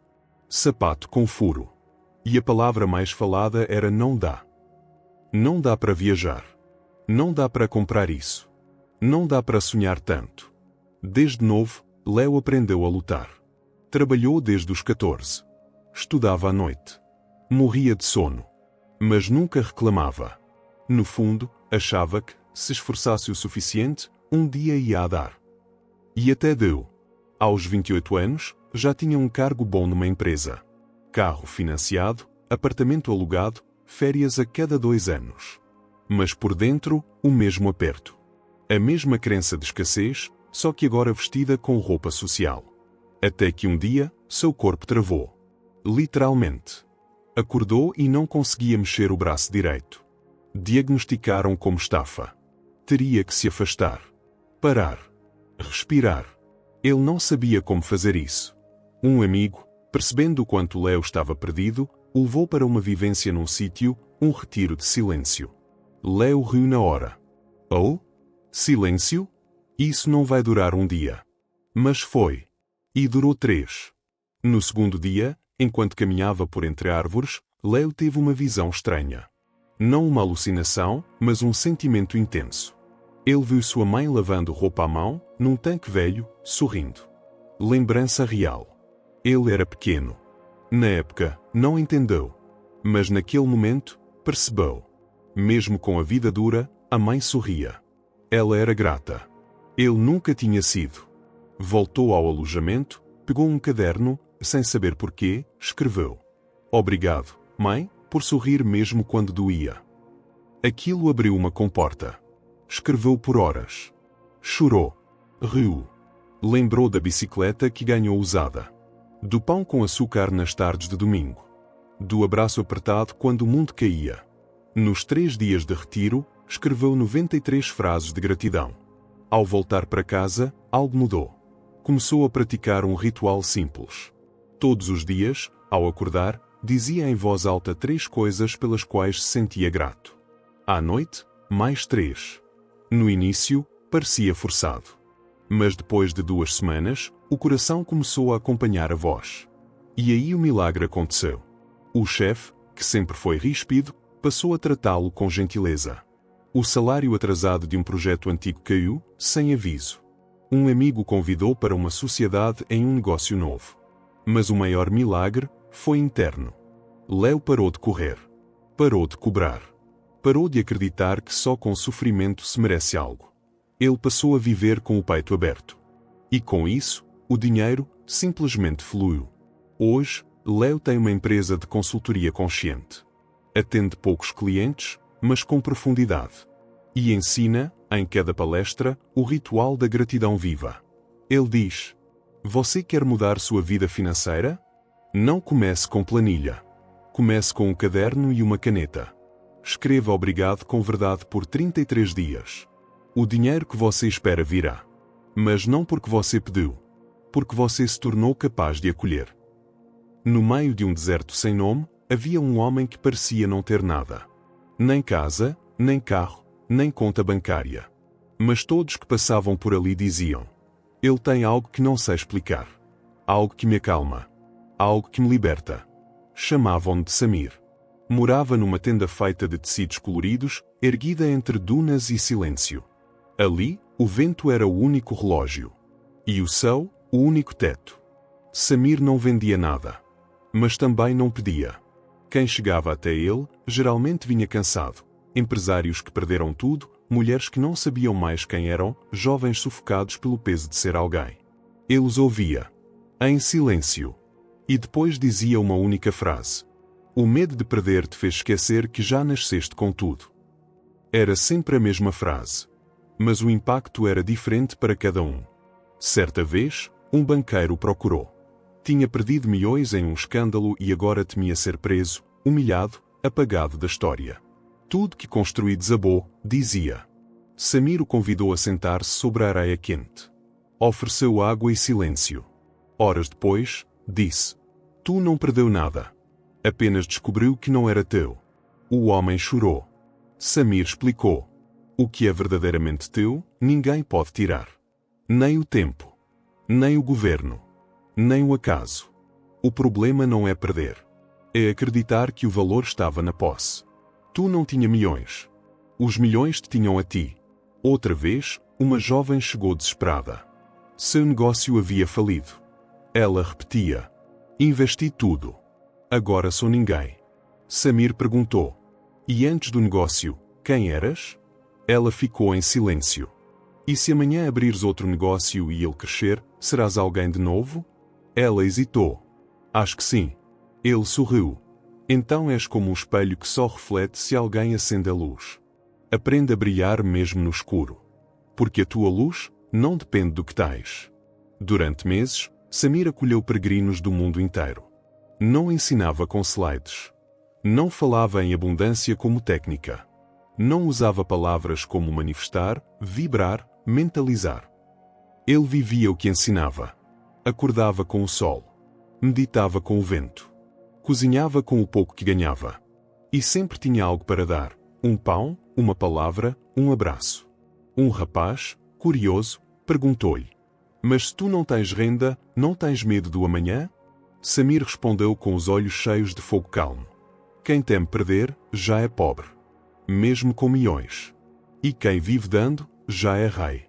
Sapato com furo. E a palavra mais falada era não dá. Não dá para viajar. Não dá para comprar isso. Não dá para sonhar tanto. Desde novo, Leo aprendeu a lutar. Trabalhou desde os 14. Estudava à noite. Morria de sono. Mas nunca reclamava. No fundo, achava que, se esforçasse o suficiente, um dia ia dar. E até deu. Aos 28 anos, já tinha um cargo bom numa empresa. Carro financiado, apartamento alugado, férias a cada 2 anos. Mas por dentro, o mesmo aperto. A mesma crença de escassez, só que agora vestida com roupa social. Até que um dia, seu corpo travou. Literalmente. Acordou e não conseguia mexer o braço direito. Diagnosticaram como estafa. Teria que se afastar. Parar. Respirar. Ele não sabia como fazer isso. Um amigo, percebendo o quanto Leo estava perdido, o levou para uma vivência num sítio, um retiro de silêncio. Leo riu na hora. Oh? Silêncio? Isso não vai durar um dia. Mas foi. E durou 3. No segundo dia, enquanto caminhava por entre árvores, Leo teve uma visão estranha. Não uma alucinação, mas um sentimento intenso. Ele viu sua mãe lavando roupa à mão, num tanque velho, sorrindo. Lembrança real. Ele era pequeno. Na época, não entendeu. Mas naquele momento, percebeu. Mesmo com a vida dura, a mãe sorria. Ela era grata. Ele nunca tinha sido. Voltou ao alojamento, pegou um caderno, sem saber porquê, escreveu: Obrigado, mãe, por sorrir mesmo quando doía. Aquilo abriu uma comporta. Escreveu por horas. Chorou. Riu. Lembrou da bicicleta que ganhou usada. Do pão com açúcar nas tardes de domingo. Do abraço apertado quando o mundo caía. Nos 3 dias de retiro, escreveu 93 frases de gratidão. Ao voltar para casa, algo mudou. Começou a praticar um ritual simples. Todos os dias, ao acordar, dizia em voz alta 3 coisas pelas quais se sentia grato. À noite, mais 3. No início, parecia forçado. Mas depois de 2 semanas, o coração começou a acompanhar a voz. E aí o milagre aconteceu. O chefe, que sempre foi ríspido, passou a tratá-lo com gentileza. O salário atrasado de um projeto antigo caiu, sem aviso. Um amigo convidou para uma sociedade em um negócio novo. Mas o maior milagre foi interno. Leo parou de correr. Parou de cobrar. Parou de acreditar que só com sofrimento se merece algo. Ele passou a viver com o peito aberto. E com isso, o dinheiro simplesmente fluiu. Hoje, Leo tem uma empresa de consultoria consciente. Atende poucos clientes, mas com profundidade. E ensina, em cada palestra, o ritual da gratidão viva. Ele diz: Você quer mudar sua vida financeira? Não comece com planilha. Comece com um caderno e uma caneta. Escreva obrigado com verdade por 33 dias. O dinheiro que você espera virá. Mas não porque você pediu. Porque você se tornou capaz de acolher. No meio de um deserto sem nome, havia um homem que parecia não ter nada. Nem casa, nem carro, nem conta bancária. Mas todos que passavam por ali diziam: Ele tem algo que não sei explicar. Algo que me acalma. Algo que me liberta. Chamavam-no de Samir. Morava numa tenda feita de tecidos coloridos, erguida entre dunas e silêncio. Ali, o vento era o único relógio. E o céu, o único teto. Samir não vendia nada. Mas também não pedia. Quem chegava até ele, geralmente vinha cansado. Empresários que perderam tudo, mulheres que não sabiam mais quem eram, jovens sufocados pelo peso de ser alguém. Ele os ouvia. Em silêncio. E depois dizia uma única frase: O medo de perder te fez esquecer que já nasceste com tudo. Era sempre a mesma frase. Mas o impacto era diferente para cada um. Certa vez, um banqueiro o procurou. Tinha perdido milhões em um escândalo e agora temia ser preso, humilhado, apagado da história. Tudo que construí desabou, dizia. Samir o convidou a sentar-se sobre a areia quente. Ofereceu água e silêncio. Horas depois, disse: Tu não perdeu nada. Apenas descobriu que não era teu. O homem chorou. Samir explicou: O que é verdadeiramente teu, ninguém pode tirar. Nem o tempo. Nem o governo. Nem o acaso. O problema não é perder. É acreditar que o valor estava na posse. Tu não tinha milhões. Os milhões te tinham a ti. Outra vez, uma jovem chegou desesperada. Seu negócio havia falido. Ela repetia: Investi tudo. Agora sou ninguém. Samir perguntou: E antes do negócio, quem eras? Ela ficou em silêncio. E se amanhã abrires outro negócio e ele crescer, serás alguém de novo? Ela hesitou. Acho que sim. Ele sorriu. Então és como um espelho que só reflete se alguém acende a luz. Aprende a brilhar mesmo no escuro. Porque a tua luz não depende do que tens. Durante meses, Samir acolheu peregrinos do mundo inteiro. Não ensinava com slides. Não falava em abundância como técnica. Não usava palavras como manifestar, vibrar, mentalizar. Ele vivia o que ensinava. Acordava com o sol. Meditava com o vento. Cozinhava com o pouco que ganhava. E sempre tinha algo para dar. Um pão, uma palavra, um abraço. Um rapaz, curioso, perguntou-lhe: Mas se tu não tens renda, não tens medo do amanhã? Samir respondeu com os olhos cheios de fogo calmo: Quem teme perder, já é pobre. Mesmo com milhões. E quem vive dando, já é rei.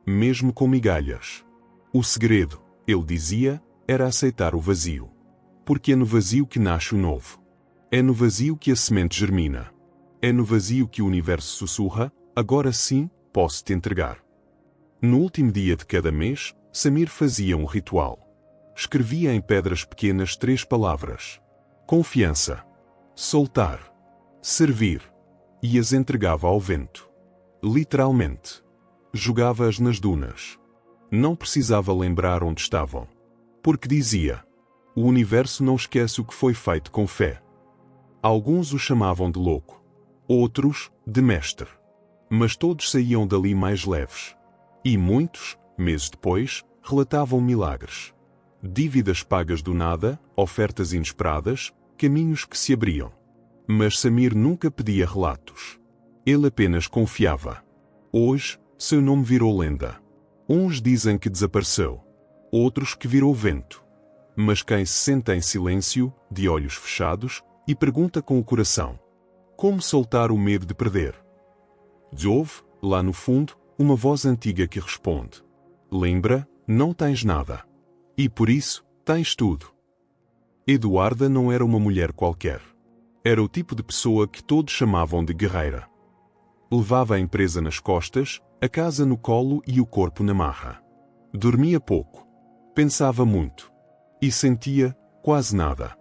Mesmo com migalhas. O segredo, ele dizia, era aceitar o vazio. Porque é no vazio que nasce o novo. É no vazio que a semente germina. É no vazio que o universo sussurra: Agora sim, posso te entregar. No último dia de cada mês, Samir fazia um ritual. Escrevia em pedras pequenas 3 palavras: confiança, soltar, servir. E as entregava ao vento. Literalmente. Jogava-as nas dunas. Não precisava lembrar onde estavam. Porque dizia: o universo não esquece o que foi feito com fé. Alguns o chamavam de louco. Outros, de mestre. Mas todos saíam dali mais leves. E muitos, meses depois, relatavam milagres. Dívidas pagas do nada, ofertas inesperadas, caminhos que se abriam. Mas Samir nunca pedia relatos. Ele apenas confiava. Hoje, seu nome virou lenda. Uns dizem que desapareceu. Outros que virou vento. Mas quem se senta em silêncio, de olhos fechados, e pergunta com o coração: como soltar o medo de perder? Ouve, lá no fundo, uma voz antiga que responde: lembra, não tens nada. E por isso, tens tudo. Eduarda não era uma mulher qualquer. Era o tipo de pessoa que todos chamavam de guerreira. Levava a empresa nas costas, a casa no colo e o corpo na marra. Dormia pouco. Pensava muito. E sentia quase nada.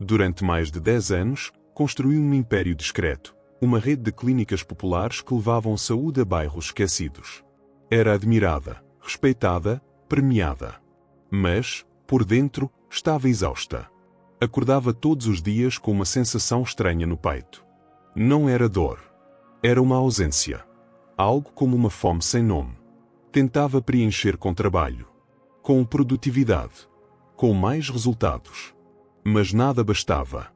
Durante mais de 10 anos, construiu um império discreto, uma rede de clínicas populares que levavam saúde a bairros esquecidos. Era admirada, respeitada, premiada. Mas, por dentro, estava exausta. Acordava todos os dias com uma sensação estranha no peito. Não era dor. Era uma ausência. Algo como uma fome sem nome. Tentava preencher com trabalho. Com produtividade. Com mais resultados. Mas nada bastava.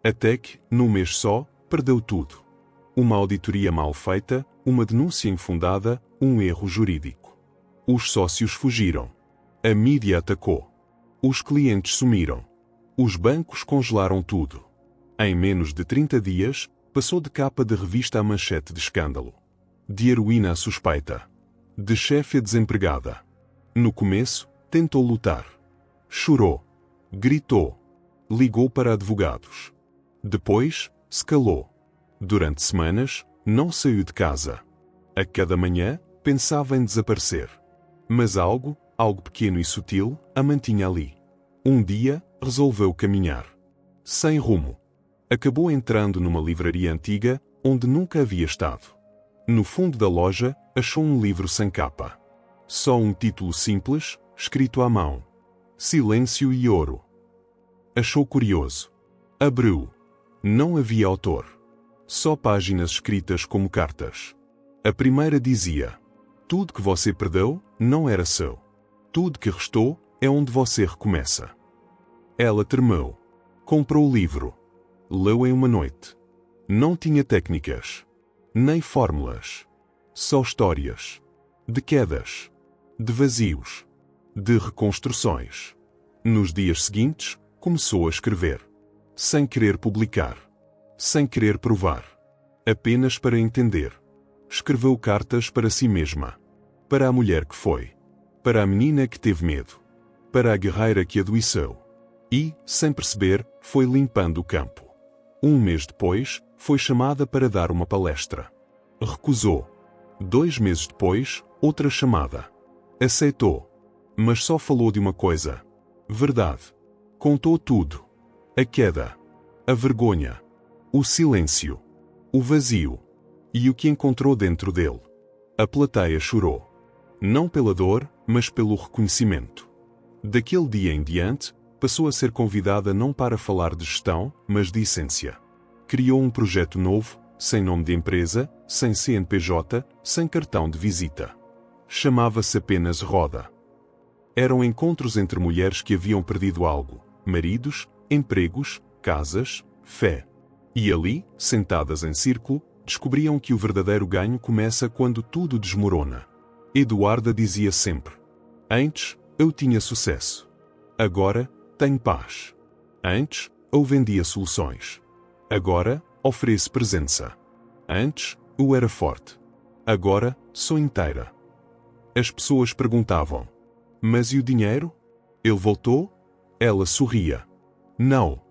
Até que, num mês só, perdeu tudo. Uma auditoria mal feita, uma denúncia infundada, um erro jurídico. Os sócios fugiram. A mídia atacou. Os clientes sumiram. Os bancos congelaram tudo. Em menos de 30 dias, passou de capa de revista a manchete de escândalo. De heroína a suspeita. De chefe a desempregada. No começo, tentou lutar. Chorou. Gritou. Ligou para advogados. Depois, se calou. Durante semanas, não saiu de casa. A cada manhã, pensava em desaparecer. Mas algo pequeno e sutil, a mantinha ali. Um dia, resolveu caminhar. Sem rumo. Acabou entrando numa livraria antiga, onde nunca havia estado. No fundo da loja, achou um livro sem capa. Só um título simples, escrito à mão. Silêncio e ouro. Achou curioso. Abriu. Não havia autor. Só páginas escritas como cartas. A primeira dizia: tudo que você perdeu não era seu. Tudo que restou é onde você recomeça. Ela tremeu. Comprou o livro. Leu em uma noite. Não tinha técnicas. Nem fórmulas. Só histórias. De quedas. De vazios. De reconstruções. Nos dias seguintes, começou a escrever. Sem querer publicar. Sem querer provar. Apenas para entender. Escreveu cartas para si mesma. Para a mulher que foi. Para a menina que teve medo. Para a guerreira que adoeceu. E, sem perceber, foi limpando o campo. Um mês depois, foi chamada para dar uma palestra. Recusou. 2 meses depois, outra chamada. Aceitou. Mas só falou de uma coisa. Verdade. Contou tudo. A queda. A vergonha. O silêncio. O vazio. E o que encontrou dentro dele. A plateia chorou. Não pela dor, mas pelo reconhecimento. Daquele dia em diante, passou a ser convidada não para falar de gestão, mas de essência. Criou um projeto novo, sem nome de empresa, sem CNPJ, sem cartão de visita. Chamava-se apenas Roda. Eram encontros entre mulheres que haviam perdido algo: maridos, empregos, casas, fé. E ali, sentadas em círculo, descobriam que o verdadeiro ganho começa quando tudo desmorona. Eduarda dizia sempre: antes, eu tinha sucesso. Agora, tenho paz. Antes, eu vendia soluções. Agora, ofereço presença. Antes, eu era forte. Agora, sou inteira. As pessoas perguntavam: mas e o dinheiro? Ele voltou? Ela sorria. Não.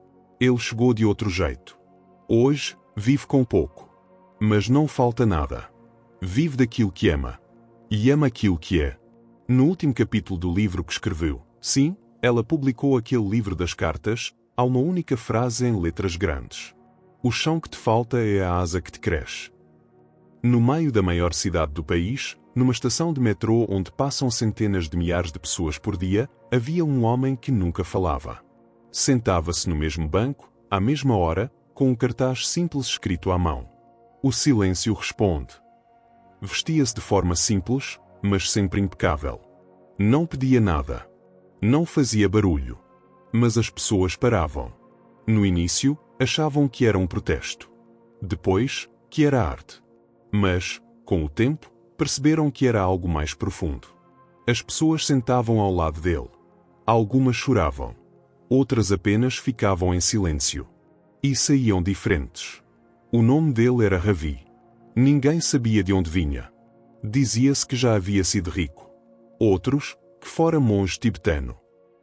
Ele chegou de outro jeito. Hoje, vive com pouco. Mas não falta nada. Vive daquilo que ama. E ama aquilo que é. No último capítulo do livro que escreveu, sim, ela publicou aquele livro das cartas, há uma única frase em letras grandes. O chão que te falta é a asa que te cresce. No meio da maior cidade do país, numa estação de metrô onde passam centenas de milhares de pessoas por dia, havia um homem que nunca falava. Sentava-se no mesmo banco, à mesma hora, com um cartaz simples escrito à mão. O silêncio responde. Vestia-se de forma simples, mas sempre impecável. Não pedia nada. Não fazia barulho. Mas as pessoas paravam. No início, achavam que era um protesto. Depois, que era arte. Mas, com o tempo, perceberam que era algo mais profundo. As pessoas sentavam ao lado dele. Algumas choravam. Outras apenas ficavam em silêncio. E saíam diferentes. O nome dele era Ravi. Ninguém sabia de onde vinha. Dizia-se que já havia sido rico. Outros, que fora monge tibetano.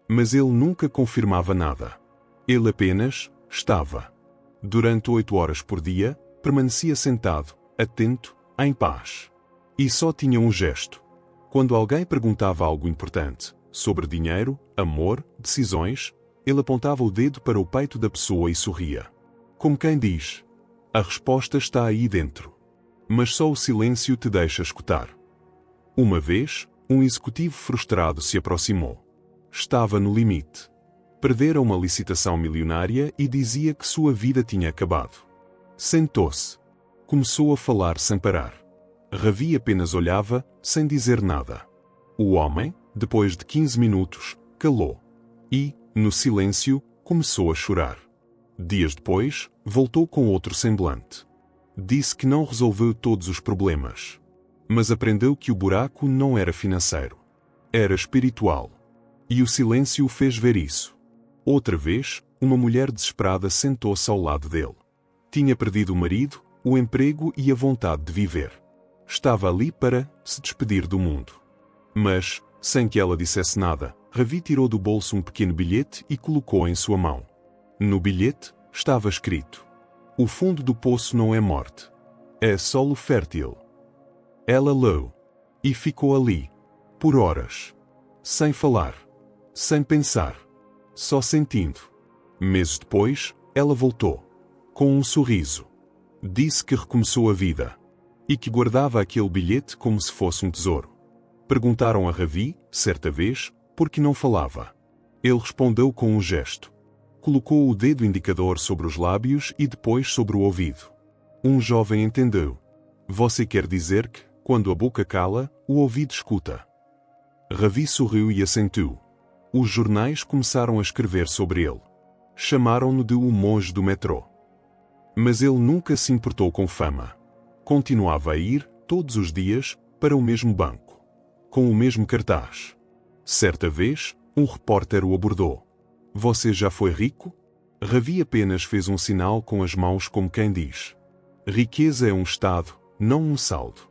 Mas ele nunca confirmava nada. Ele apenas estava. Durante 8 horas por dia, permanecia sentado, atento, em paz. E só tinha um gesto. Quando alguém perguntava algo importante, sobre dinheiro, amor, decisões, ele apontava o dedo para o peito da pessoa e sorria. Como quem diz: a resposta está aí dentro. Mas só o silêncio te deixa escutar. Uma vez, um executivo frustrado se aproximou. Estava no limite. Perdera uma licitação milionária e dizia que sua vida tinha acabado. Sentou-se. Começou a falar sem parar. Ravi apenas olhava, sem dizer nada. O homem, depois de 15 minutos, calou. E, no silêncio, começou a chorar. Dias depois, voltou com outro semblante. Disse que não resolveu todos os problemas. Mas aprendeu que o buraco não era financeiro. Era espiritual. E o silêncio o fez ver isso. Outra vez, uma mulher desesperada sentou-se ao lado dele. Tinha perdido o marido, o emprego e a vontade de viver. Estava ali para se despedir do mundo. Mas, sem que ela dissesse nada, Ravi tirou do bolso um pequeno bilhete e colocou em sua mão. No bilhete, estava escrito: o fundo do poço não é morte. É solo fértil. Ela leu. E ficou ali. Por horas. Sem falar. Sem pensar. Só sentindo. Meses depois, ela voltou. Com um sorriso. Disse que recomeçou a vida. E que guardava aquele bilhete como se fosse um tesouro. Perguntaram a Ravi, certa vez, por que não falava. Ele respondeu com um gesto. Colocou o dedo indicador sobre os lábios e depois sobre o ouvido. Um jovem entendeu. Você quer dizer que, quando a boca cala, o ouvido escuta. Ravi sorriu e assentiu. Os jornais começaram a escrever sobre ele. Chamaram-no de o monge do metrô. Mas ele nunca se importou com fama. Continuava a ir, todos os dias, para o mesmo banco. Com o mesmo cartaz. Certa vez, um repórter o abordou. Você já foi rico? Ravi apenas fez um sinal com as mãos como quem diz. Riqueza é um estado, não um saldo.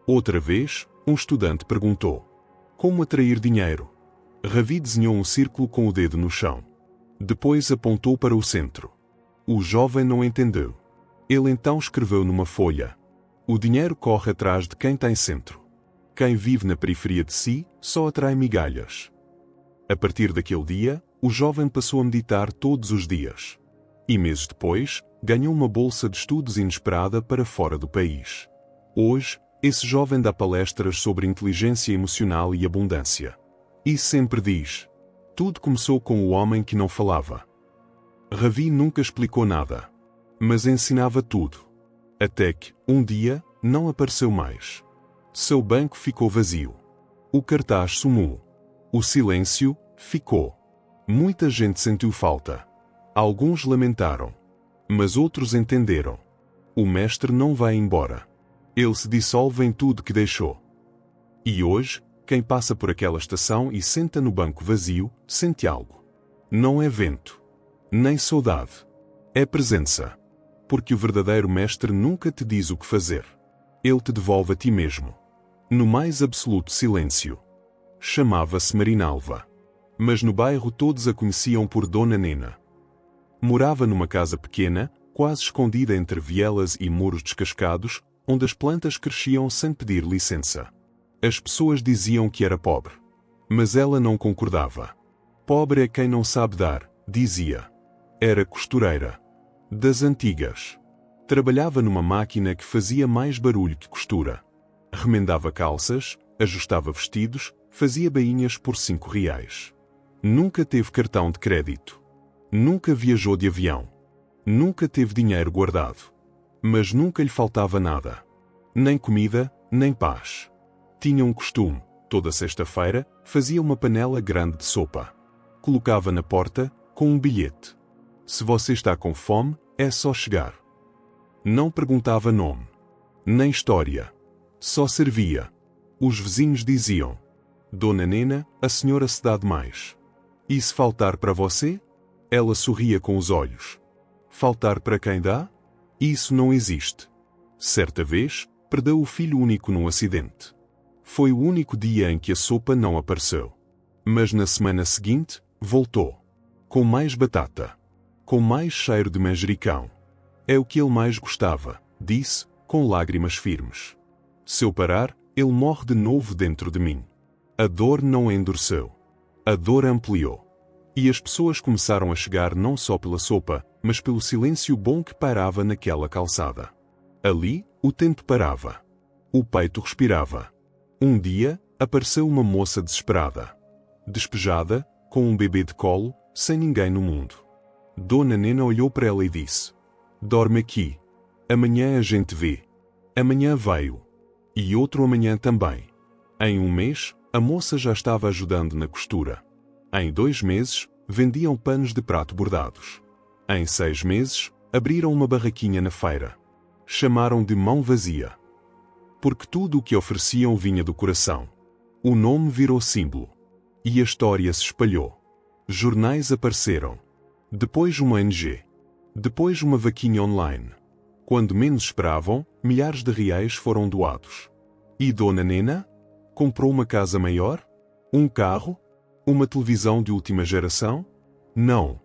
Outra vez, um estudante perguntou. Como atrair dinheiro? Ravi desenhou um círculo com o dedo no chão. Depois apontou para o centro. O jovem não entendeu. Ele então escreveu numa folha. O dinheiro corre atrás de quem tem centro. Quem vive na periferia de si, só atrai migalhas. A partir daquele dia, o jovem passou a meditar todos os dias. E meses depois, ganhou uma bolsa de estudos inesperada para fora do país. Hoje, esse jovem dá palestras sobre inteligência emocional e abundância. E sempre diz: tudo começou com o homem que não falava. Ravi nunca explicou nada, mas ensinava tudo. Até que, um dia, não apareceu mais. Seu banco ficou vazio. O cartaz sumiu. O silêncio ficou. Muita gente sentiu falta. Alguns lamentaram. Mas outros entenderam. O mestre não vai embora. Ele se dissolve em tudo que deixou. E hoje, quem passa por aquela estação e senta no banco vazio, sente algo. Não é vento. Nem saudade. É presença. Porque o verdadeiro mestre nunca te diz o que fazer. Ele te devolve a ti mesmo. No mais absoluto silêncio. Chamava-se Marinalva. Mas no bairro todos a conheciam por Dona Nena. Morava numa casa pequena, quase escondida entre vielas e muros descascados, onde as plantas cresciam sem pedir licença. As pessoas diziam que era pobre. Mas ela não concordava. Pobre é quem não sabe dar, dizia. Era costureira. Das antigas. Trabalhava numa máquina que fazia mais barulho que costura. Remendava calças, ajustava vestidos, fazia bainhas por 5 reais. Nunca teve cartão de crédito. Nunca viajou de avião. Nunca teve dinheiro guardado. Mas nunca lhe faltava nada. Nem comida, nem paz. Tinha um costume. Toda sexta-feira, fazia uma panela grande de sopa. Colocava na porta, com um bilhete. Se você está com fome, é só chegar. Não perguntava nome. Nem história. Só servia. Os vizinhos diziam: Dona Nena, a senhora se dá demais. E se faltar para você? Ela sorria com os olhos. Faltar para quem dá? Isso não existe. Certa vez, perdeu o filho único num acidente. Foi o único dia em que a sopa não apareceu. Mas na semana seguinte, voltou. Com mais batata. Com mais cheiro de manjericão. É o que ele mais gostava, disse, com lágrimas firmes. Se eu parar, ele morre de novo dentro de mim. A dor não endureceu. A dor ampliou. E as pessoas começaram a chegar não só pela sopa, mas pelo silêncio bom que pairava naquela calçada. Ali, o tempo parava. O peito respirava. Um dia, apareceu uma moça desesperada. Despejada, com um bebê de colo, sem ninguém no mundo. Dona Nena olhou para ela e disse: Dorme aqui. Amanhã a gente vê. Amanhã veio. E outro amanhã também. Em um mês, a moça já estava ajudando na costura. Em 2 meses, vendiam panos de prato bordados. Em 6 meses, abriram uma barraquinha na feira. Chamaram de Mão Vazia. Porque tudo o que ofereciam vinha do coração. O nome virou símbolo. E a história se espalhou. Jornais apareceram. Depois uma ONG. Depois uma vaquinha online. Quando menos esperavam, milhares de reais foram doados. E Dona Nena? Comprou uma casa maior? Um carro? Uma televisão de última geração? Não.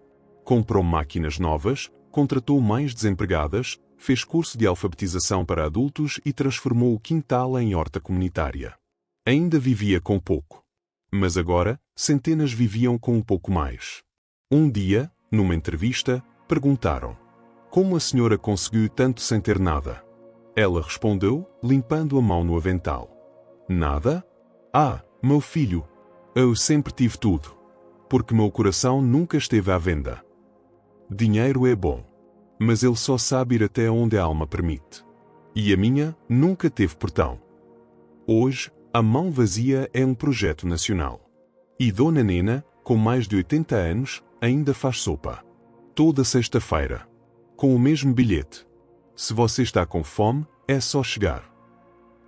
Comprou máquinas novas, contratou mais desempregadas, fez curso de alfabetização para adultos e transformou o quintal em horta comunitária. Ainda vivia com pouco. Mas agora, centenas viviam com um pouco mais. Um dia, numa entrevista, perguntaram: Como a senhora conseguiu tanto sem ter nada? Ela respondeu, limpando a mão no avental: Nada? Ah, meu filho, eu sempre tive tudo. Porque meu coração nunca esteve à venda. Dinheiro é bom. Mas ele só sabe ir até onde a alma permite. E a minha nunca teve portão. Hoje, a mão vazia é um projeto nacional. E Dona Nena, com mais de 80 anos, ainda faz sopa. Toda sexta-feira. Com o mesmo bilhete. Se você está com fome, é só chegar.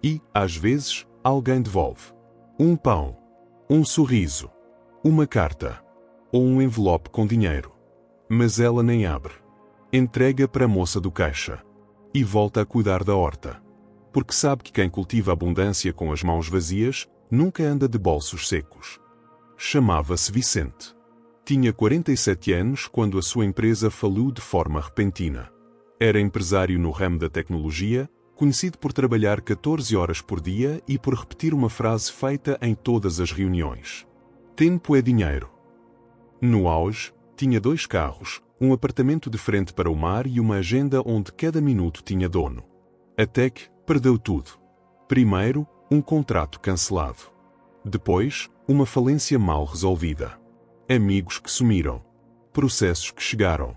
E, às vezes, alguém devolve. Um pão. Um sorriso. Uma carta. Ou um envelope com dinheiro. Mas ela nem abre. Entrega para a moça do caixa. E volta a cuidar da horta. Porque sabe que quem cultiva abundância com as mãos vazias, nunca anda de bolsos secos. Chamava-se Vicente. Tinha 47 anos quando a sua empresa faliu de forma repentina. Era empresário no ramo da tecnologia, conhecido por trabalhar 14 horas por dia e por repetir uma frase feita em todas as reuniões. Tempo é dinheiro. No auge, tinha 2 carros, um apartamento de frente para o mar e uma agenda onde cada minuto tinha dono. Até que perdeu tudo. Primeiro, um contrato cancelado. Depois, uma falência mal resolvida. Amigos que sumiram. Processos que chegaram.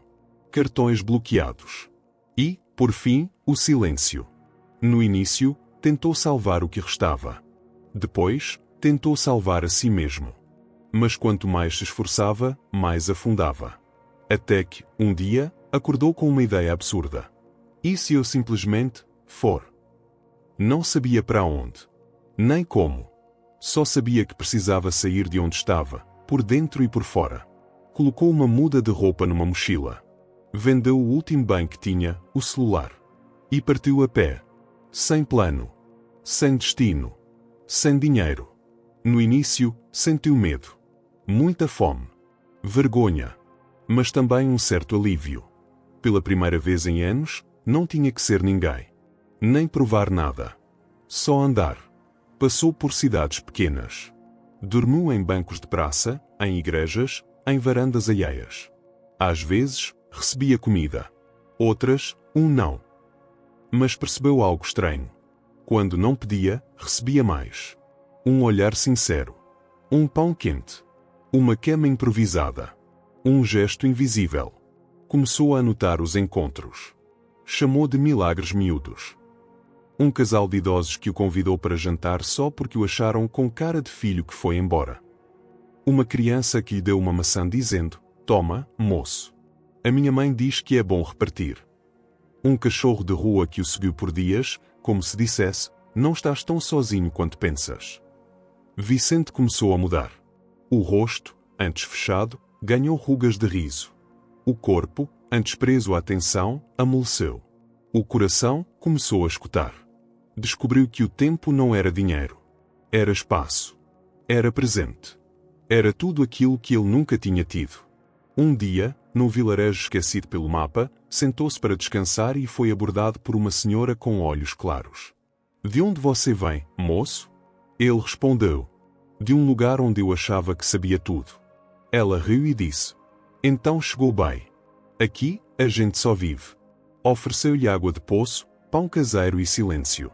Cartões bloqueados. E, por fim, o silêncio. No início, tentou salvar o que restava. Depois, tentou salvar a si mesmo. Mas quanto mais se esforçava, mais afundava. Até que, um dia, acordou com uma ideia absurda. E se eu simplesmente for? Não sabia para onde. Nem como. Só sabia que precisava sair de onde estava, por dentro e por fora. Colocou uma muda de roupa numa mochila. Vendeu o último bem que tinha, o celular. E partiu a pé. Sem plano. Sem destino. Sem dinheiro. No início, sentiu medo. Muita fome. Vergonha. Mas também um certo alívio. Pela primeira vez em anos, não tinha que ser ninguém. Nem provar nada. Só andar. Passou por cidades pequenas. Dormiu em bancos de praça, em igrejas, em varandas alheias. Às vezes, recebia comida. Outras, um não. Mas percebeu algo estranho. Quando não pedia, recebia mais. Um olhar sincero. Um pão quente. Uma cama improvisada. Um gesto invisível. Começou a anotar os encontros. Chamou de milagres miúdos. Um casal de idosos que o convidou para jantar só porque o acharam com cara de filho que foi embora. Uma criança que lhe deu uma maçã dizendo: "Toma, moço. A minha mãe diz que é bom repartir." Um cachorro de rua que o seguiu por dias, como se dissesse: "Não estás tão sozinho quanto pensas." Vicente começou a mudar. O rosto, antes fechado, ganhou rugas de riso. O corpo, antes preso à atenção, amoleceu. O coração começou a escutar. Descobriu que o tempo não era dinheiro. Era espaço. Era presente. Era tudo aquilo que ele nunca tinha tido. Um dia, num vilarejo esquecido pelo mapa, sentou-se para descansar e foi abordado por uma senhora com olhos claros. "De onde você vem, moço?" Ele respondeu: "De um lugar onde eu achava que sabia tudo." Ela riu e disse: "Então chegou bem. Aqui, a gente só vive." Ofereceu-lhe água de poço, pão caseiro e silêncio.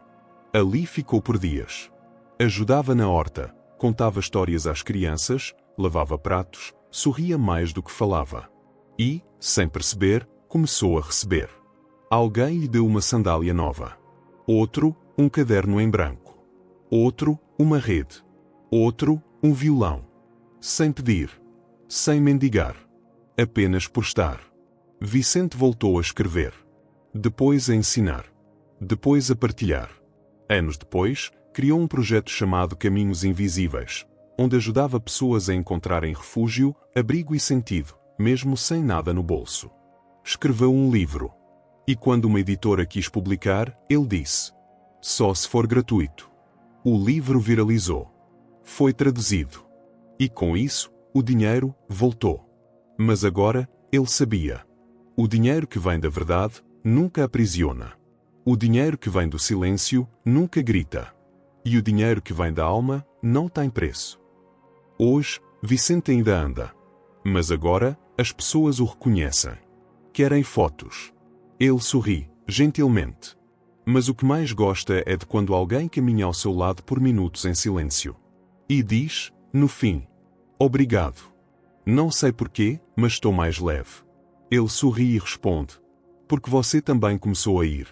Ali ficou por dias. Ajudava na horta, contava histórias às crianças, lavava pratos, sorria mais do que falava. E, sem perceber, começou a receber. Alguém lhe deu uma sandália nova. Outro, um caderno em branco. Outro, uma rede. Outro, um violão. Sem pedir. Sem mendigar. Apenas por estar. Vicente voltou a escrever. Depois a ensinar. Depois a partilhar. Anos depois, criou um projeto chamado Caminhos Invisíveis, onde ajudava pessoas a encontrarem refúgio, abrigo e sentido, mesmo sem nada no bolso. Escreveu um livro. E quando uma editora quis publicar, ele disse: "Só se for gratuito." O livro viralizou. Foi traduzido. E com isso, o dinheiro voltou. Mas agora, ele sabia. O dinheiro que vem da verdade nunca aprisiona. O dinheiro que vem do silêncio nunca grita. E o dinheiro que vem da alma não tem preço. Hoje, Vicente ainda anda. Mas agora, as pessoas o reconhecem. Querem fotos. Ele sorri, gentilmente. Mas o que mais gosta é de quando alguém caminha ao seu lado por minutos em silêncio. E diz, no fim: obrigado. Não sei porquê, mas estou mais leve. Ele sorri e responde: porque você também começou a ir.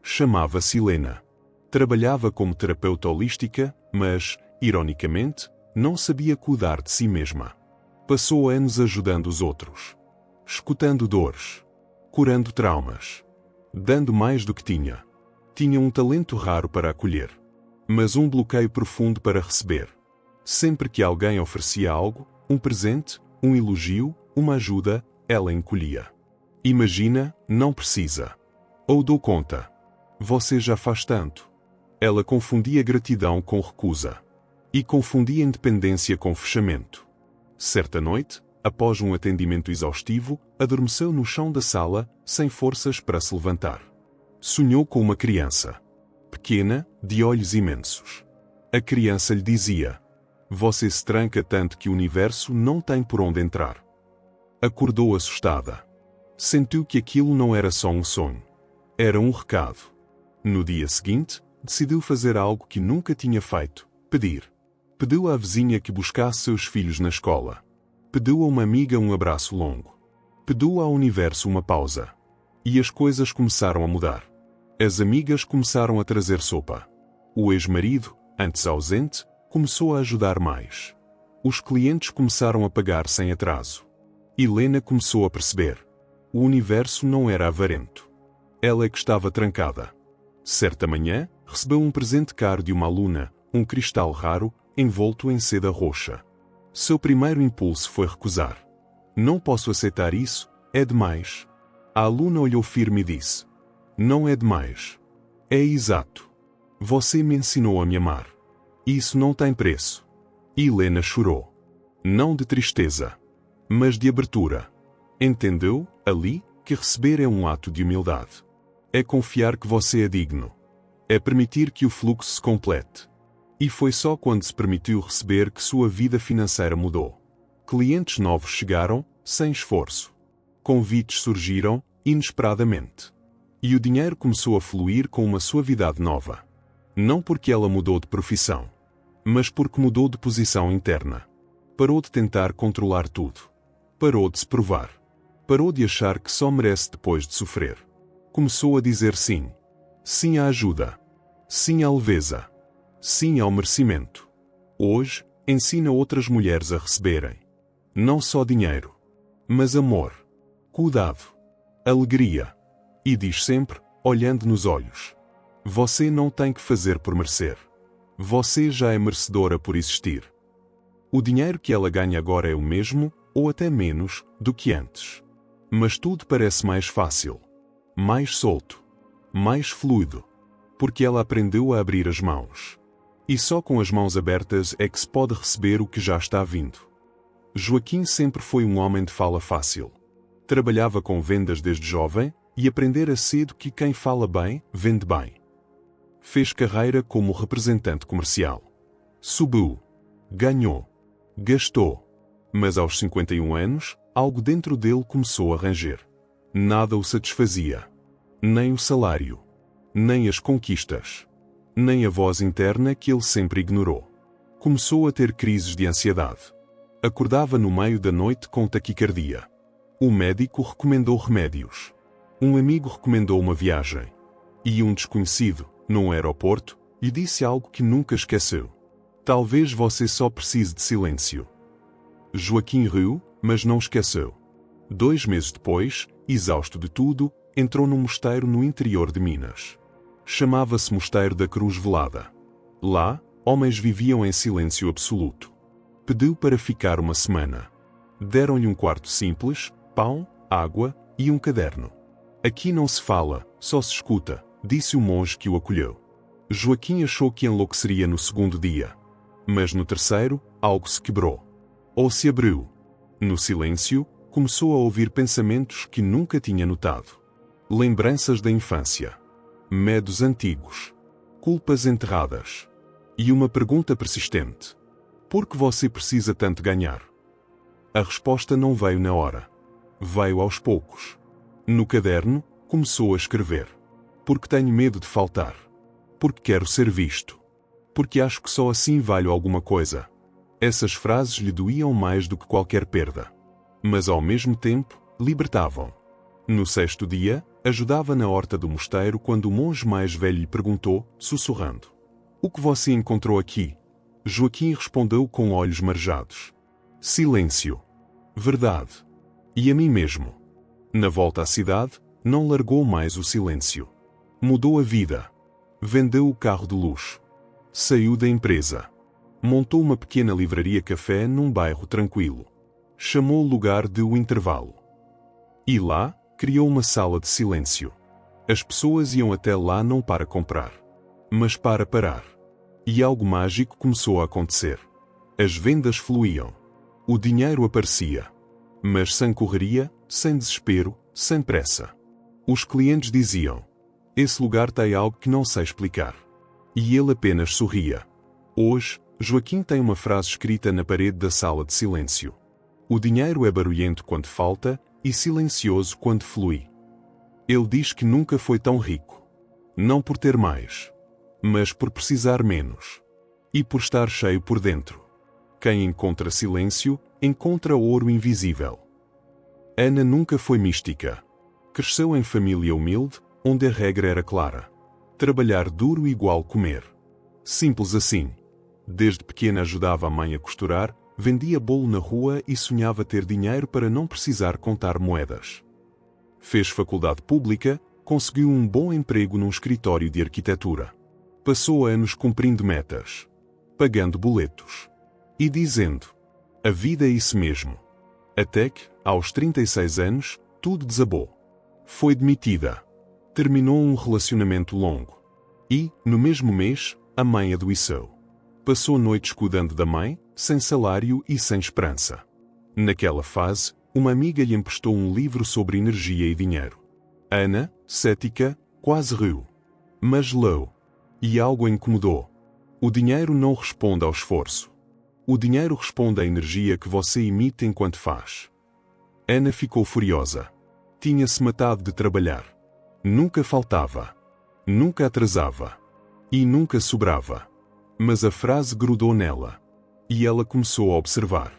Chamava-se Helena. Trabalhava como terapeuta holística, mas, ironicamente, não sabia cuidar de si mesma. Passou anos ajudando os outros, escutando dores, curando traumas, dando mais do que tinha. Tinha um talento raro para acolher, mas um bloqueio profundo para receber. Sempre que alguém oferecia algo, um presente, um elogio, uma ajuda, ela encolhia. Imagina, não precisa. Ou dou conta. Você já faz tanto. Ela confundia gratidão com recusa. E confundia independência com fechamento. Certa noite, após um atendimento exaustivo, adormeceu no chão da sala, sem forças para se levantar. Sonhou com uma criança. Pequena, de olhos imensos. A criança lhe dizia: você se tranca tanto que o universo não tem por onde entrar. Acordou assustada. Sentiu que aquilo não era só um sonho. Era um recado. No dia seguinte, decidiu fazer algo que nunca tinha feito: pedir. Pediu à vizinha que buscasse seus filhos na escola. Pediu a uma amiga um abraço longo. Pediu ao universo uma pausa. E as coisas começaram a mudar. As amigas começaram a trazer sopa. O ex-marido, antes ausente, começou a ajudar mais. Os clientes começaram a pagar sem atraso. Helena começou a perceber: o universo não era avarento. Ela é que estava trancada. Certa manhã, recebeu um presente caro de uma aluna, um cristal raro, envolto em seda roxa. Seu primeiro impulso foi recusar. Não posso aceitar isso, é demais. A aluna olhou firme e disse: não é demais. É exato. Você me ensinou a me amar. Isso não tem preço. Helena chorou. Não de tristeza, mas de abertura. Entendeu, ali, que receber é um ato de humildade. É confiar que você é digno. É permitir que o fluxo se complete. E foi só quando se permitiu receber que sua vida financeira mudou. Clientes novos chegaram, sem esforço. Convites surgiram, inesperadamente. E o dinheiro começou a fluir com uma suavidade nova. Não porque ela mudou de profissão, mas porque mudou de posição interna. Parou de tentar controlar tudo. Parou de se provar. Parou de achar que só merece depois de sofrer. Começou a dizer sim. Sim à ajuda. Sim à leveza. Sim ao merecimento. Hoje, ensina outras mulheres a receberem. Não só dinheiro, mas amor, cuidado, alegria. E diz sempre, olhando nos olhos: você não tem que fazer por merecer. Você já é merecedora por existir. O dinheiro que ela ganha agora é o mesmo, ou até menos, do que antes. Mas tudo parece mais fácil, mais solto, mais fluido, porque ela aprendeu a abrir as mãos. E só com as mãos abertas é que se pode receber o que já está vindo. Joaquim sempre foi um homem de fala fácil. Trabalhava com vendas desde jovem e aprendera cedo que quem fala bem, vende bem. Fez carreira como representante comercial. Subiu, ganhou, gastou. Mas aos 51 anos, algo dentro dele começou a ranger. Nada o satisfazia. Nem o salário, nem as conquistas, nem a voz interna que ele sempre ignorou. Começou a ter crises de ansiedade. Acordava no meio da noite com taquicardia. O médico recomendou remédios. Um amigo recomendou uma viagem. E um desconhecido, num aeroporto, lhe disse algo que nunca esqueceu: talvez você só precise de silêncio. Joaquim riu, mas não esqueceu. 2 meses depois, exausto de tudo, entrou num mosteiro no interior de Minas. Chamava-se Mosteiro da Cruz Velada. Lá, homens viviam em silêncio absoluto. Pediu para ficar uma semana. Deram-lhe um quarto simples, pão, água e um caderno. Aqui não se fala, só se escuta, disse o monge que o acolheu. Joaquim achou que enlouqueceria no segundo dia. Mas no terceiro, algo se quebrou. Ou se abriu. No silêncio, começou a ouvir pensamentos que nunca tinha notado. Lembranças da infância. Medos antigos. Culpas enterradas. E uma pergunta persistente: por que você precisa tanto ganhar? A resposta não veio na hora. Veio aos poucos. No caderno, começou a escrever: porque tenho medo de faltar. Porque quero ser visto. Porque acho que só assim valho alguma coisa. Essas frases lhe doíam mais do que qualquer perda. Mas ao mesmo tempo, libertavam. No 6º dia, ajudava na horta do mosteiro quando o monge mais velho lhe perguntou, sussurrando: "O que você encontrou aqui?" Joaquim respondeu com olhos marejados: "Silêncio. Verdade. E a mim mesmo." Na volta à cidade, não largou mais o silêncio. Mudou a vida. Vendeu o carro de luxo. Saiu da empresa. Montou uma pequena livraria-café num bairro tranquilo. Chamou o lugar de O Intervalo. E lá, criou uma sala de silêncio. As pessoas iam até lá não para comprar, mas para parar. E algo mágico começou a acontecer. As vendas fluíam. O dinheiro aparecia. Mas sem correria, sem desespero, sem pressa. Os clientes diziam: "Esse lugar tem algo que não sei explicar." E ele apenas sorria. Hoje, Joaquim tem uma frase escrita na parede da sala de silêncio: "O dinheiro é barulhento quando falta e silencioso quando flui." Ele diz que nunca foi tão rico. Não por ter mais, mas por precisar menos. E por estar cheio por dentro. Quem encontra silêncio, encontra ouro invisível. Ana nunca foi mística. Cresceu em família humilde, onde a regra era clara: trabalhar duro igual comer. Simples assim. Desde pequena ajudava a mãe a costurar, vendia bolo na rua e sonhava ter dinheiro para não precisar contar moedas. Fez faculdade pública, conseguiu um bom emprego num escritório de arquitetura. Passou anos cumprindo metas, pagando boletos e dizendo: "A vida é isso mesmo." Até que, aos 36 anos, tudo desabou. Foi demitida. Terminou um relacionamento longo. E, no mesmo mês, a mãe adoeceu. Passou noites cuidando da mãe, sem salário e sem esperança. Naquela fase, uma amiga lhe emprestou um livro sobre energia e dinheiro. Ana, cética, quase riu. Mas leu. E algo a incomodou. O dinheiro não responde ao esforço. O dinheiro responde à energia que você emite enquanto faz. Ana ficou furiosa. Tinha-se matado de trabalhar. Nunca faltava. Nunca atrasava. E nunca sobrava. Mas a frase grudou nela. E ela começou a observar.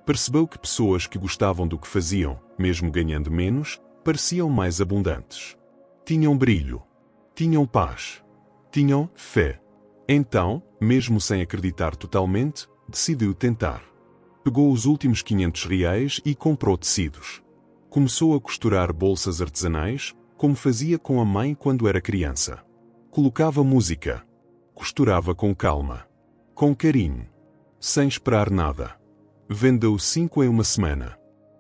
Percebeu que pessoas que gostavam do que faziam, mesmo ganhando menos, pareciam mais abundantes. Tinham brilho. Tinham paz. Tinham fé. Então, mesmo sem acreditar totalmente, decidiu tentar. Pegou os últimos R$ 500 e comprou tecidos. Começou a costurar bolsas artesanais, como fazia com a mãe quando era criança. Colocava música. Costurava com calma. Com carinho. Sem esperar nada. Vendeu 5 em uma semana.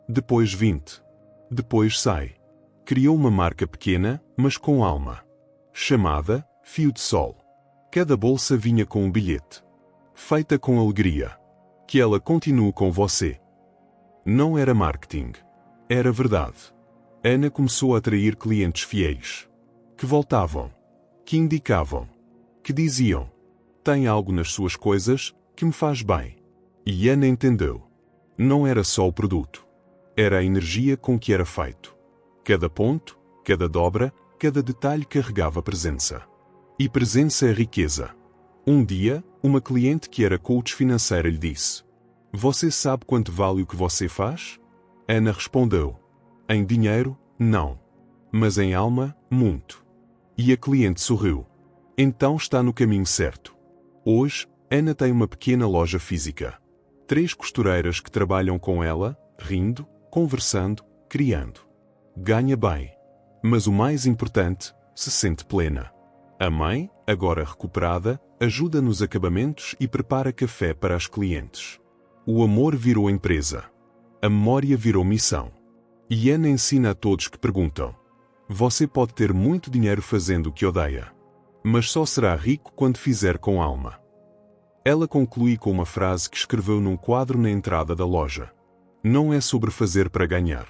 Depois 20. Depois sai. Criou uma marca pequena, mas com alma. Chamada Fio de Sol. Cada bolsa vinha com um bilhete. Feita com alegria. Que ela continue com você. Não era marketing. Era verdade. Ana começou a atrair clientes fiéis. Que voltavam. Que indicavam. Que diziam: "Tem algo nas suas coisas que me faz bem." E Ana entendeu. Não era só o produto. Era a energia com que era feito. Cada ponto, cada dobra, cada detalhe carregava presença. E presença é riqueza. Um dia, uma cliente que era coach financeira lhe disse: "Você sabe quanto vale o que você faz?" Ana respondeu: "Em dinheiro, não. Mas em alma, muito." E a cliente sorriu. Então está no caminho certo. Hoje, Ana tem uma pequena loja física. 3 costureiras que trabalham com ela, rindo, conversando, criando. Ganha bem. Mas o mais importante, se sente plena. A mãe, agora recuperada, ajuda nos acabamentos e prepara café para as clientes. O amor virou empresa. A memória virou missão. E Ana ensina a todos que perguntam: "Você pode ter muito dinheiro fazendo o que odeia. Mas só será rico quando fizer com alma." Ela conclui com uma frase que escreveu num quadro na entrada da loja: "Não é sobre fazer para ganhar.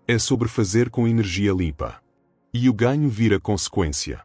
É sobre fazer com energia limpa. E o ganho vira consequência."